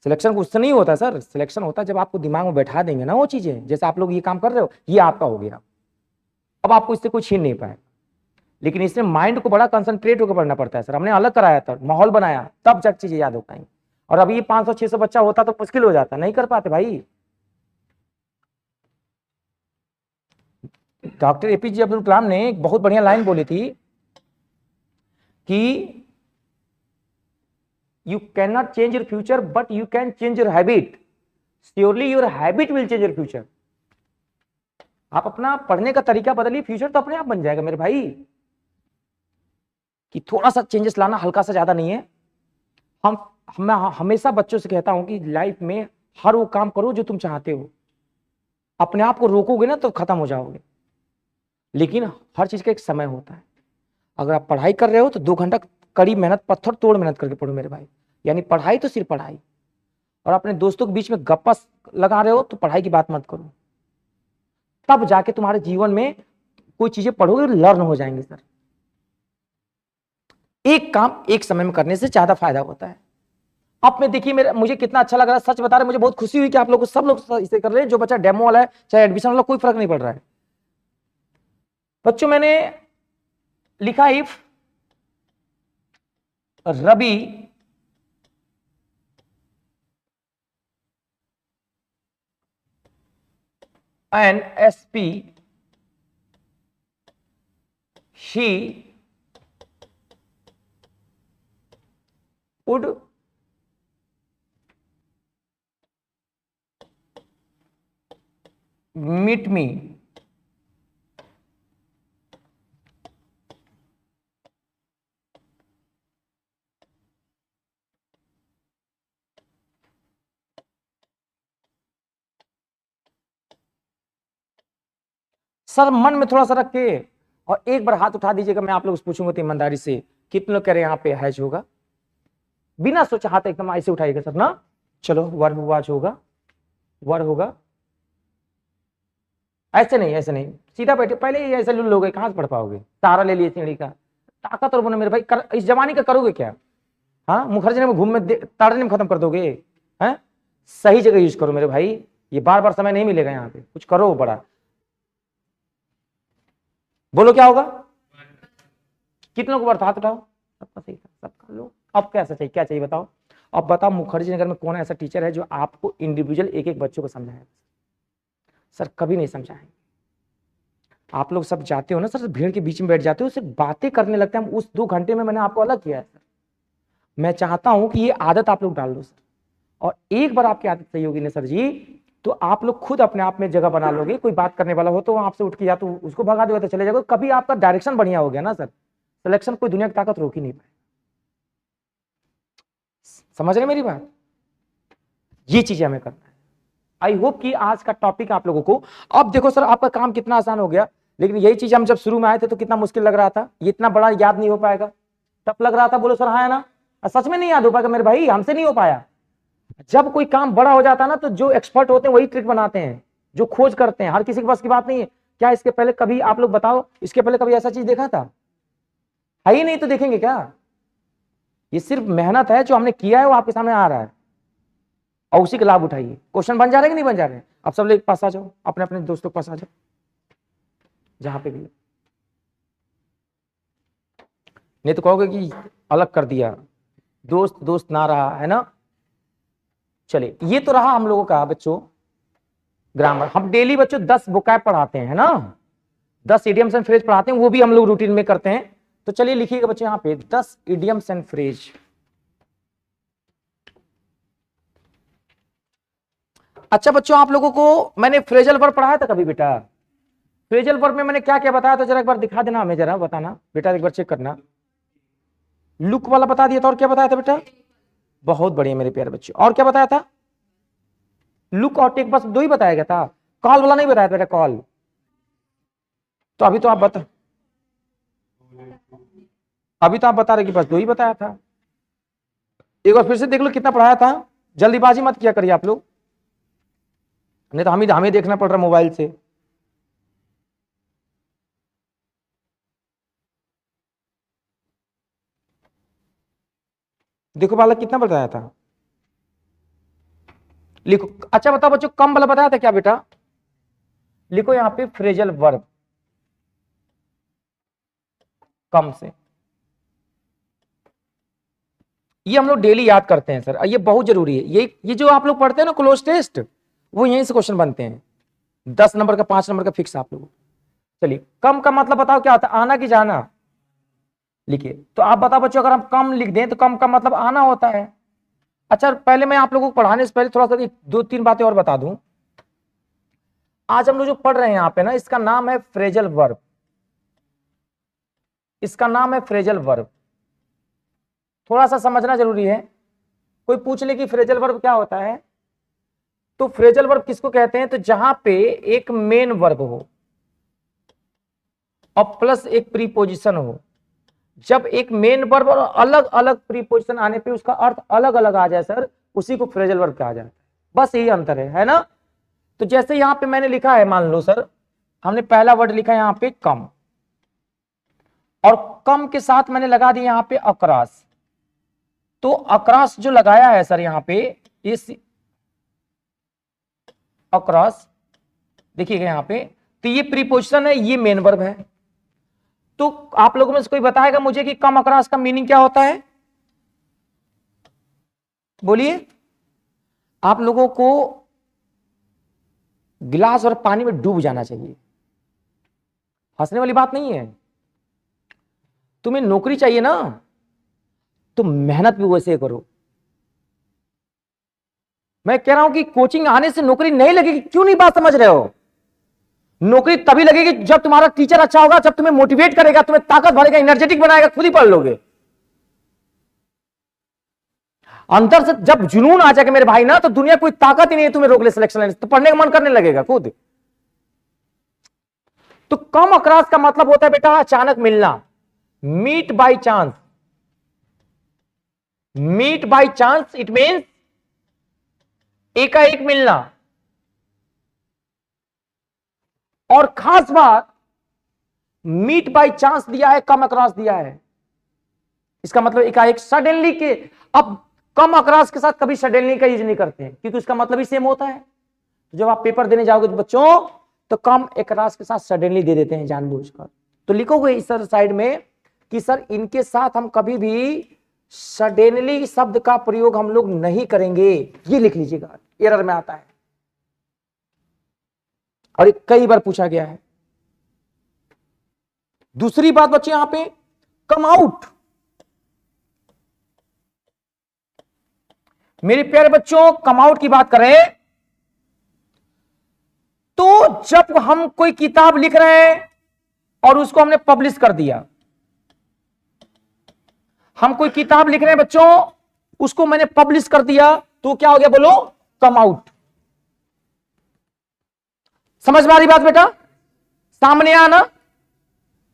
सिलेक्शन उससे नहीं होता सर, सिलेक्शन होता जब आपको दिमाग में बैठा देंगे ना वो चीजें। जैसे आप लोग ये काम कर रहे हो, ये आपका हो गया, अब आपको इससे कोई छीन नहीं पाए। लेकिन इसमें माइंड को बड़ा कंसंट्रेट होकर पढ़ना पड़ता है सर। हमने अलग कराया था, माहौल बनाया, तब जब चीजें याद हो पाएंगी। और अभी 500-600 बच्चा होता तो मुश्किल हो जाता, नहीं कर पाते भाई। डॉक्टर एपीजे अब्दुल कलाम ने एक बहुत बढ़िया लाइन बोली थी कि you cannot change your future but you can change your habit, surely your habit will change your future। आप अपना पढ़ने का तरीका बदलिए, फ्यूचर तो अपने आप बन जाएगा मेरे भाई। कि थोड़ा सा चेंजेस लाना, हल्का सा, ज्यादा नहीं है। मैं हमेशा बच्चों से कहता हूं कि लाइफ में हर वो काम करो जो तुम चाहते हो। अपने आप को रोकोगे ना तो खत्म हो जाओगे। लेकिन हर चीज का एक समय होता है। अगर आप पढ़ाई कर रहे हो तो 2 घंटा कड़ी मेहनत, पत्थर तोड़ मेहनत करके पढ़ो मेरे भाई। यानी पढ़ाई तो सिर्फ पढ़ाई। और अपने दोस्तों के बीच में गप्पा लगा रहे हो तो पढ़ाई की बात मत करो, तब जाके तुम्हारे जीवन में कोई चीजें पढ़ोगे लर्न हो जाएंगे सर। एक काम एक समय में करने से ज्यादा फायदा होता है। अब में देखिए मुझे कितना अच्छा लग रहा है, सच बता रहे, मुझे बहुत खुशी हुई कि आप लोग सब लोग इसे कर रहे हैं। जो बच्चा डेमो वाला है चाहे एडमिशन वाला, कोई फर्क नहीं पड़ रहा है। बच्चों मैंने लिखा if Ravi and SP she would meet me sir मन में थोड़ा सा रख के और एक बार हाथ उठा दीजिएगा। मैं आप लोग से पूछूंगा तो ईमानदारी से, कितने लोग कह रहे हैं यहाँ पे हैज होगा? बिना सोचे हाथ एकदम ऐसे उठाइएगा सर ना। चलो वर्ब वाच होगा, वर्ब होगा। ऐसे नहीं, ऐसे नहीं, सीधा बैठे। पहले ही ऐसे लुल लोगे, कहां से पढ़ पाओगे? सहारा ले लिए सीढ़ी का, ताकत और बनो मेरे भाई। इस जमाने का करोगे क्या? हाँ, मुखर्जी में घूम में ताड़ने में खत्म कर दोगे? हैं? सही जगह यूज करो मेरे भाई, ये बार बार समय नहीं मिलेगा यहाँ पे। कुछ करो बड़ा। बोलो क्या होगा? कितनों को हाथ उठाओ। सबका सही था, सबका लो। अब कैसा चाहिए, क्या चाहिए बताओ? अब बताओ मुखर्जी नगर में कौन ऐसा टीचर है जो आपको इंडिविजुअल एक एक बच्चों को समझाए? सर कभी नहीं समझाएंगे। आप लोग सब जाते हो ना सर, भीड़ के बीच में बैठ जाते हो, सिर्फ बातें करने लगते हैं। उस 2 घंटे में मैंने आपको अलग किया है सर। मैं चाहता हूं कि ये आदत आप लोग डाल दो सर। और एक बार आपकी आदत सही होगी ना सर जी, तो आप लोग खुद अपने आप में जगह बना लोगे। कोई बात करने वाला हो तो आपसे उठ के या तो उसको भगा दोगे तो चले जाओगे। कभी आपका डायरेक्शन बढ़िया हो गया ना सर, सिलेक्शन कोई दुनिया की ताकत रोक ही नहीं पाए। समझ रहे मेरी बात? ये चीजें हमें करना है। आई होप कि आज का टॉपिक आप लोगों को, अब देखो सर आपका काम कितना आसान हो गया। लेकिन यही चीज हम जब शुरू में आए थे तो कितना मुश्किल लग रहा था। ये इतना बड़ा याद नहीं हो पाएगा, टफ लग रहा था। बोलो सर हाँ है ना? सच में नहीं याद हो पाएगा मेरे भाई, हमसे नहीं हो पाया। जब कोई काम बड़ा हो जाता है ना, तो जो एक्सपर्ट होते हैं वही ट्रिक बनाते हैं, जो खोज करते हैं। हर किसी के पास की बात नहीं है। क्या इसके पहले कभी आप लोग बताओ, इसके पहले कभी ऐसा चीज देखा था? है ही नहीं तो देखेंगे क्या? ये सिर्फ मेहनत है, जो हमने किया है वो आपके सामने आ रहा है, और उसी का लाभ उठाइए। क्वेश्चन बन जा रहे हैं कि नहीं बन जा रहे हैं? आप सब लोग पास आ जाओ, अपने अपने दोस्तों के पास आ जाओ, जहां पे भी। नहीं तो कहोगे कि अलग कर दिया, दोस्त दोस्त ना रहा, है ना। चलिए, ये तो रहा हम लोगों का बच्चों ग्रामर। हम डेली बच्चों 10 वोकैब पढ़ाते हैं, है ना, 10 इडियम्स एंड फ्रेज पढ़ाते हैं, वो भी हम लोग रूटीन में करते हैं। तो चलिए लिखिएगा बच्चों यहाँ पे 10 इडियम्स एंड फ्रेज। अच्छा बच्चों, आप लोगों को मैंने फ्रेजल वर्ब पढ़ाया था कभी बेटा? फ्रेजल वर्ब में मैंने क्या क्या बताया था, जरा एक बार दिखा देना हमें, जरा बताना बेटा, एक बार चेक करना। लुक वाला बता दिया था, और क्या बताया था बेटा? बहुत बढ़िया मेरे प्यारे बच्चे। और क्या बताया था? लुक और टेक, बस 2 ही बताया गया था, कॉल वाला नहीं बताया था बेटा, कॉल। तो अभी तो आप बता रहे कि बस 2 ही बताया था। एक बार फिर से देख लो कितना पढ़ाया था, जल्दीबाजी मत किया करिए आप लोग, नहीं तो हमें देखना पड़ रहा मोबाइल से। देखो बालक कितना बताया था, लिखो। अच्छा बताओ बच्चों, कम वाला बताया था क्या बेटा? लिखो यहां पे फ्रेजल वर्ब, कम से। ये हम लोग डेली याद करते हैं सर, ये बहुत जरूरी है। ये जो आप लोग पढ़ते हैं ना क्लोज टेस्ट, वो यहीं से क्वेश्चन बनते हैं, 10 नंबर का, 5 नंबर का फिक्स आप लोग। चलिए, कम का मतलब बताओ क्या होता है? आना कि जाना? लिखिए। तो आप बताओ बच्चों, अगर हम कम लिख दें तो कम का मतलब आना होता है। अच्छा, पहले मैं आप लोगों को पढ़ाने से पहले थोड़ा सा 2-3 बातें और बता दूं। आज हम लोग जो पढ़ रहे हैं यहाँ पे ना, इसका नाम है फ्रेजल वर्ब, इसका नाम है फ्रेजल वर्ब। थोड़ा सा समझना जरूरी है। कोई पूछ ले कि फ्रेजल वर्ब क्या होता है, तो फ्रेजल वर्ब किसको कहते हैं? तो जहां पे एक मेन वर्ब हो और प्लस एक प्रीपोजिशन हो। जब एक मेन वर्ब और अलग अलग प्रीपोजिशन आने पे उसका अर्थ अलग अलग आ जाए सर, उसी को फ्रेजल वर्ब कहा जाता है। बस यही अंतर है ना। तो जैसे यहां पे मैंने लिखा है, मान लो सर, हमने पहला वर्ड लिखा है यहां पे कम, और कम के साथ मैंने लगा दिया यहां पे अक्रॉस। तो अक्रॉस जो लगाया है सर यहां पे, इस अक्रॉस देखिएगा यहां पे, तो ये प्रीपोजिशन है, ये मेन वर्ब है। तो आप लोगों में से कोई बताएगा मुझे कि कम अक्रॉस का मीनिंग क्या होता है? बोलिए। आप लोगों को गिलास और पानी में डूब जाना चाहिए, हंसने वाली बात नहीं है। तुम्हें नौकरी चाहिए ना, तो मेहनत भी वैसे करो। मैं कह रहा हूं कि कोचिंग आने से नौकरी नहीं लगेगी, क्यों नहीं बात समझ रहे हो? नौकरी तभी लगेगी जब तुम्हारा टीचर अच्छा होगा, जब तुम्हें मोटिवेट करेगा, तुम्हें ताकत भरेगा, एनर्जेटिक बनाएगा, खुद ही पढ़ लोगे। अंदर से जब जुनून आ जाएगा मेरे भाई ना, तो दुनिया कोई ताकत ही नहीं है तुम्हें रोक ले सिलेक्शन लेने से, तो पढ़ने का मन करने लगेगा खुद। तो कम अक्रॉस का मतलब होता है बेटा अचानक मिलना, meet by chance. Meet by chance it means एकाएक मिलना। और खास बात, मीट बाय चांस दिया है, कम अक्रॉस दिया है, इसका मतलब एकाएक सडनली के। अब कम अक्रॉस के साथ कभी सडनली का यूज नहीं करते हैं, क्योंकि उसका मतलब ही सेम होता है। तो जब आप पेपर देने जाओगे तो बच्चों, तो कम अक्रॉस के साथ सडनली दे देते हैं जानबूझकर। तो लिखोगे इस साइड में कि सर इनके साथ हम कभी भी सडनली शब्द का प्रयोग हम लोग नहीं करेंगे, ये लिख लीजिएगा, एरर में आता है और कई बार पूछा गया है। दूसरी बात बच्चे यहां पे कम आउट। मेरे प्यारे बच्चों, कम आउट की बात करें तो जब हम कोई किताब लिख रहे हैं और उसको हमने पब्लिश कर दिया, हम कोई किताब लिख रहे हैं बच्चों, उसको मैंने पब्लिश कर दिया, तो क्या हो गया बोलो? Come out. समझ में आ रही बात बेटा? सामने आना,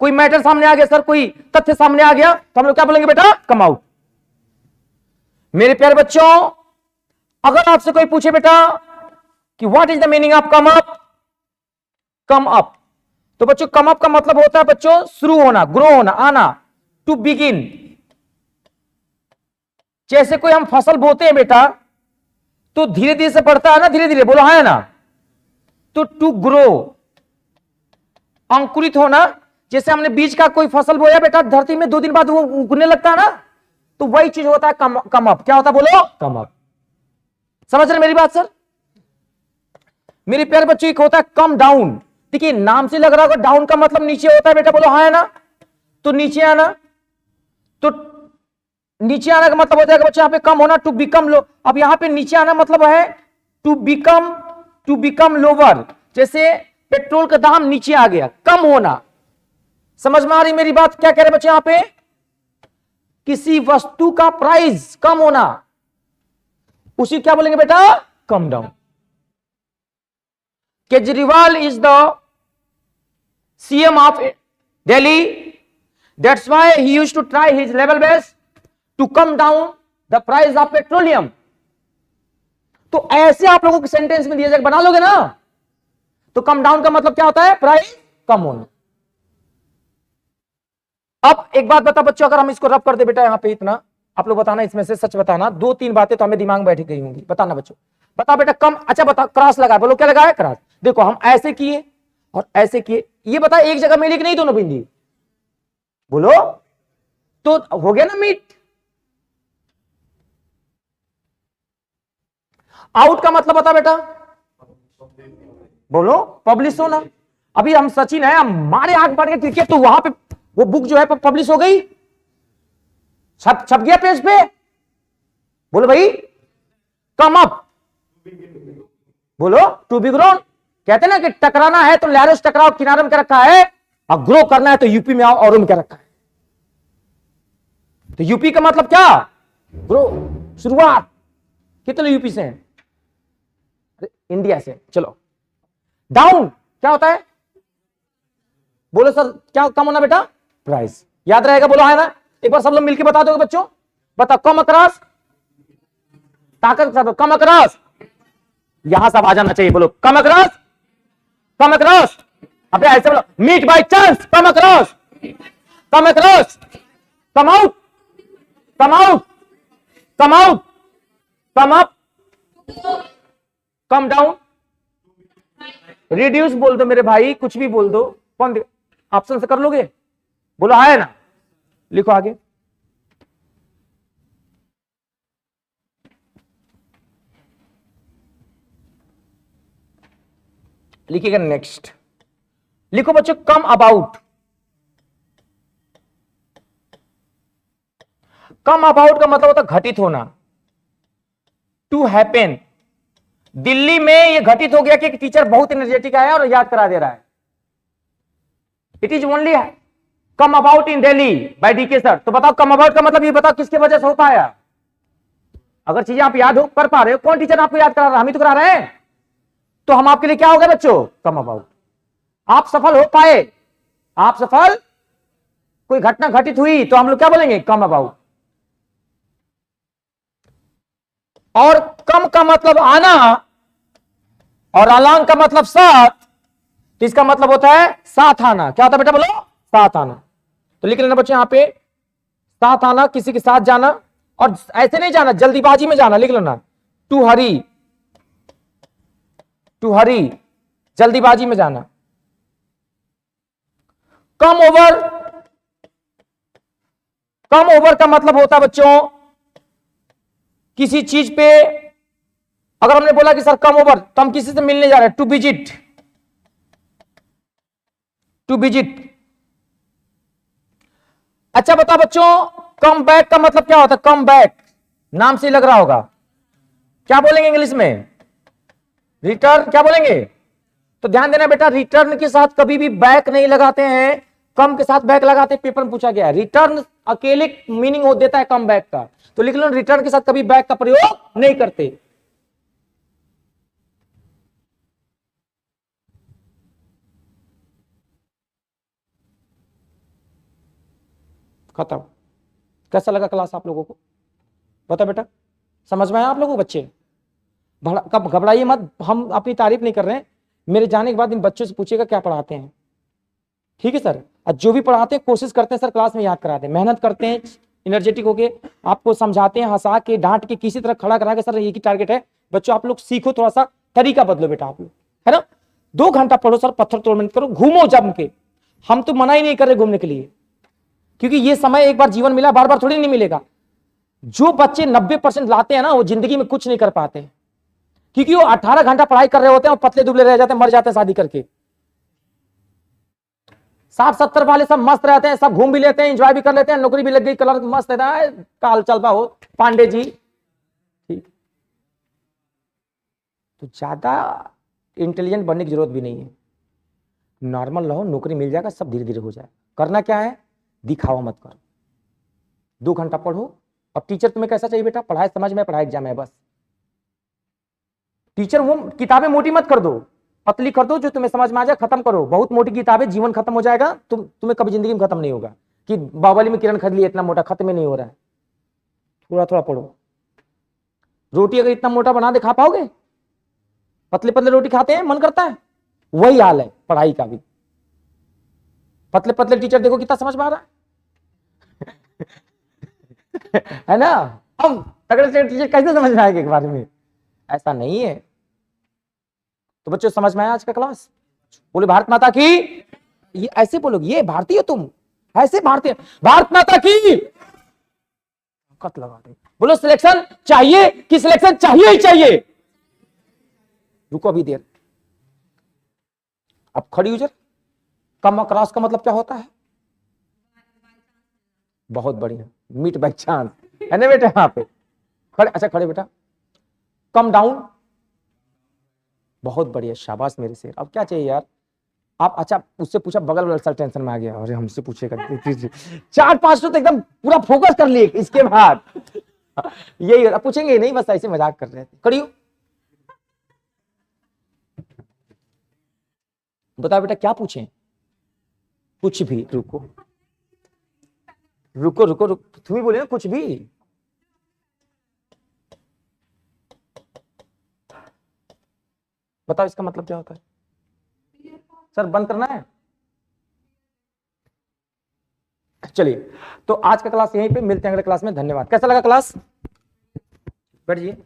कोई मैटर सामने आ गया सर, कोई तथ्य सामने आ गया, तो हम लोग क्या बोलेंगे बेटा? Come out. मेरे प्यारे बच्चों, अगर आपसे कोई पूछे बेटा कि what is the meaning of come up, come up, तो बच्चों कम अप का मतलब होता है बच्चों शुरू होना, ग्रो होना, आना, टू बिगिन। जैसे कोई हम फसल बोते हैं बेटा, तो धीरे धीरे से बढ़ता है ना, धीरे धीरे, बोलो हाँ है ना। तो टू ग्रो, अंकुरित होना, जैसे हमने बीज का कोई फसल बोया बेटा, धरती में 2 दिन बाद वो उगने लगता है ना, तो वही चीज होता है कम अप। क्या होता है बोलो? Come up. समझ रहे मेरी बात सर? मेरे प्यारे बच्चों, एक होता है कम डाउन। देखिए नाम से लग रहा होगा डाउन का मतलब नीचे होता है बेटा, बोलो हाँ है ना। तो नीचे आना, तो नीचे आने का मतलब हो जाएगा बच्चे यहाँ पे कम होना, टू बिकम लो। अब यहाँ पे नीचे आना मतलब है टू बिकम लोअर। जैसे पेट्रोल का दाम नीचे आ गया, कम होना। समझ में आ रही मेरी बात? क्या कह रहे बच्चे यहाँ पे? किसी वस्तु का प्राइस कम होना, उसी क्या बोलेंगे बेटा? Come down. Kejriwal is the CM of Delhi, that's why he used to try his level best to come down the price of petroleum. तो ऐसे आप लोगों के सेंटेंस में दिया जाएगा, बना लोगे ना? तो कम डाउन का मतलब क्या होता है? प्राइस कम होना। अब एक बात बता बच्चों, अगर हम इसको रब कर दे बेटा यहां पे इतना, आप लोग बताना इसमें से सच बताना, 2-3 बातें तो हमें दिमाग में बैठी गई होंगी। बताना बच्चों, बता बेटा कम, अच्छा बता, क्रॉस लगा, बोलो क्या लगा है? क्रॉस। देखो हम ऐसे किए और ऐसे किए, ये बता एक जगह मिली कि नहीं दोनों बिंदी? बोलो, तो हो गया ना मीट। आउट का मतलब बता बेटा, बोलो पब्लिश होना। अभी हम सचिन है, हमारे आंख बढ़ गए क्रिकेट, तो वहां पे वो बुक जो है पब्लिश हो गई, छप गया पेज पे। बोलो भाई, कम अप, बोलो टू बी ग्रोन। कहते ना कि टकराना है तो लहरों से टकराओ, किनारे में क्या रखा है, और ग्रो करना है तो यूपी में आओ, और में क्या रखा है। तो यूपी का मतलब क्या? ग्रो, शुरुआत। कितने यूपी से हैं? इंडिया से। चलो, डाउन क्या होता है? बोलो सर, क्या कम होना बेटा? प्राइस। याद रहेगा, बोलो है ना? एक बार सब लोग मिलकर बता दोगे बच्चों, बता। कम अक्रॉस, ताकत सब कम अक्रॉस, यहां सब आ जाना चाहिए। बोलो कम अक्रॉस, कम अक्रॉस। अबे ऐसे बोलो, meet by chance, come across, come across, come out, come out, come out, come up, come down, reduce बोल दो मेरे भाई, कुछ भी बोल दो। कौन ऑप्शन से कर लोगे? बोलो है ना, लिखो आगे। लिखिएगा नेक्स्ट। लिखो बच्चों कम अबाउट। कम अबाउट का मतलब होता है घटित होना, टू हैपन। दिल्ली में ये घटित हो गया कि एक टीचर बहुत एनर्जेटिक आया और याद करा दे रहा है। It is only come about in Delhi by DK sir. तो बताओ कम अबाउट का मतलब ये बताओ किसके वजह से हो पाया? अगर चीजें आप याद हो कर पा रहे हो, कौन टीचर आपको याद करा रहा है? हम ही तो करा रहे हैं। तो हम आपके लिए क्या हो गए बच्चों? Come about. आप सफल हो पाए, आप सफल, कोई घटना घटित हुई तो हम लोग क्या बोलेंगे? Come about. और कम का मतलब आना, और अलॉन्ग का मतलब साथ, तो इसका मतलब होता है साथ आना। क्या होता है बेटा? बोलो साथ आना। तो लिख लेना बच्चे यहां पे, साथ आना, किसी के साथ जाना, और ऐसे नहीं जाना, जल्दीबाजी में जाना। लिख लेना टू हरी, टू हरी, जल्दीबाजी में जाना। कम ओवर, कम ओवर का मतलब होता है बच्चों किसी चीज पे, अगर हमने बोला कि सर कम ओवर, तो हम किसी से मिलने जा रहे हैं, टू विजिट, टू विजिट। अच्छा बता बच्चों, कम बैक का मतलब क्या होता है? कम बैक, नाम से लग रहा होगा, क्या बोलेंगे इंग्लिश में? रिटर्न। क्या बोलेंगे? तो ध्यान देना बेटा, रिटर्न के साथ कभी भी बैक नहीं लगाते हैं, कम के साथ बैक लगाते हैं। पेपर में पूछा गया है, रिटर्न अकेले मीनिंग हो देता है कम बैक का, तो लिख लो रिटर्न के साथ कभी बैक का प्रयोग नहीं करते। खत्म। कैसा लगा क्लास आप लोगों को? बता बेटा, समझ में आया आप लोगों को? बच्चे कब घबराइए मत, हम अपनी तारीफ नहीं कर रहे हैं। मेरे जाने के बाद इन बच्चों से पूछिएगा क्या पढ़ाते हैं, ठीक है सर? और जो भी पढ़ाते हैं कोशिश करते हैं सर क्लास में याद करा दें, मेहनत करते हैं एनर्जेटिक होके। आपको समझाते हैं, हंसा के, डांट के, किसी तरह खड़ा करा के, सर ये की टारगेट है। बच्चों आप लोग सीखो, थोड़ा सा तरीका बदलो बेटा आप लोग, है ना। 2 घंटा पढ़ो सर, पत्थर तोड़ मत करो, घूमो जम के। हम तो मना ही नहीं कर रहे घूमने के लिए, क्योंकि ये समय एक बार जीवन मिला, बार बार थोड़ी नहीं मिलेगा। जो बच्चे 90% लाते हैं ना, वो जिंदगी में कुछ नहीं कर पाते, क्योंकि वो 18 घंटा पढ़ाई कर रहे होते हैं और पतले दुबले रह जाते हैं, मर जाते हैं शादी करके। 60-70 वाले सब मस्त रहते हैं, सब घूम भी लेते हैं, एंजॉय भी कर लेते हैं, नौकरी भी लग गई, कलर मस्त है, काल चल रहा हो पांडे जी, ठीक। तो ज्यादा इंटेलिजेंट बनने की जरूरत भी नहीं है, नॉर्मल रहो, नौकरी मिल जाएगा, सब धीरे धीरे हो जाए। करना क्या है, दिखावा मत करो, 2 घंटा पढ़ो। और टीचर तुम्हें कैसा चाहिए बेटा, पढ़ाई समझ में, पढ़ाई एग्जाम है, बस। टीचर वो किताबें मोटी मत कर दो, पतली कर दो, जो तुम्हें समझ में आ जाए, खत्म करो। बहुत मोटी किताबें, जीवन खत्म हो जाएगा, तुम्हें कभी जिंदगी में खत्म नहीं होगा कि बाहुबली में किरण खरीद लिया, इतना मोटा, खत्म ही नहीं हो रहा है। थोड़ा थोड़ा पढ़ो। रोटी अगर इतना मोटा बना दे, खा पाओगे? पतले पतले रोटी खाते हैं, मन करता है। वही हाल है पढ़ाई का भी। पतले पतले टीचर देखो कितना समझ में आ रहा है ना। हम तगड़े से टीचर कैसे समझ में आएगा एक बार में, ऐसा नहीं है। तो बच्चों समझ में आया आज का क्लास? बोले भारत माता की, ये ऐसे बोलोगे, ये भारतीय हो तुम, ऐसे भारतीय, भारत माता की कत लगा दे। बोलो सिलेक्शन चाहिए कि सिलेक्शन चाहिए ही चाहिए? रुको अभी देर। अब खड़ी यूजर, कम क्रॉस का मतलब क्या होता है? बहुत बढ़िया, मीट बाय चांस, है ना बेटा? यहाँ पे खड़े, अच्छा खड़े बेटा। कम डाउन, बहुत बढ़िया, शाबाश मेरे से। अब क्या चाहिए यार आप? अच्छा उससे पूछा, बगल वाला सर टेंशन में आ गया, अरे हमसे पूछेगा। 4-5 तो एकदम पूरा फोकस कर लिए, इसके बाद यही अब पूछेंगे नहीं, बस ऐसे मजाक कर रहे थे। खड़ी हो, बताओ बेटा क्या पूछें? कुछ भी। रुको रुको रुको रुको, तुम ही बोले ना कुछ भी। बताओ इसका मतलब क्या होता है? सर बंद करना है? चलिए, तो आज का क्लास यहीं पे, मिलते हैं अगले क्लास में। धन्यवाद। कैसा लगा क्लास? बैठ जाइए।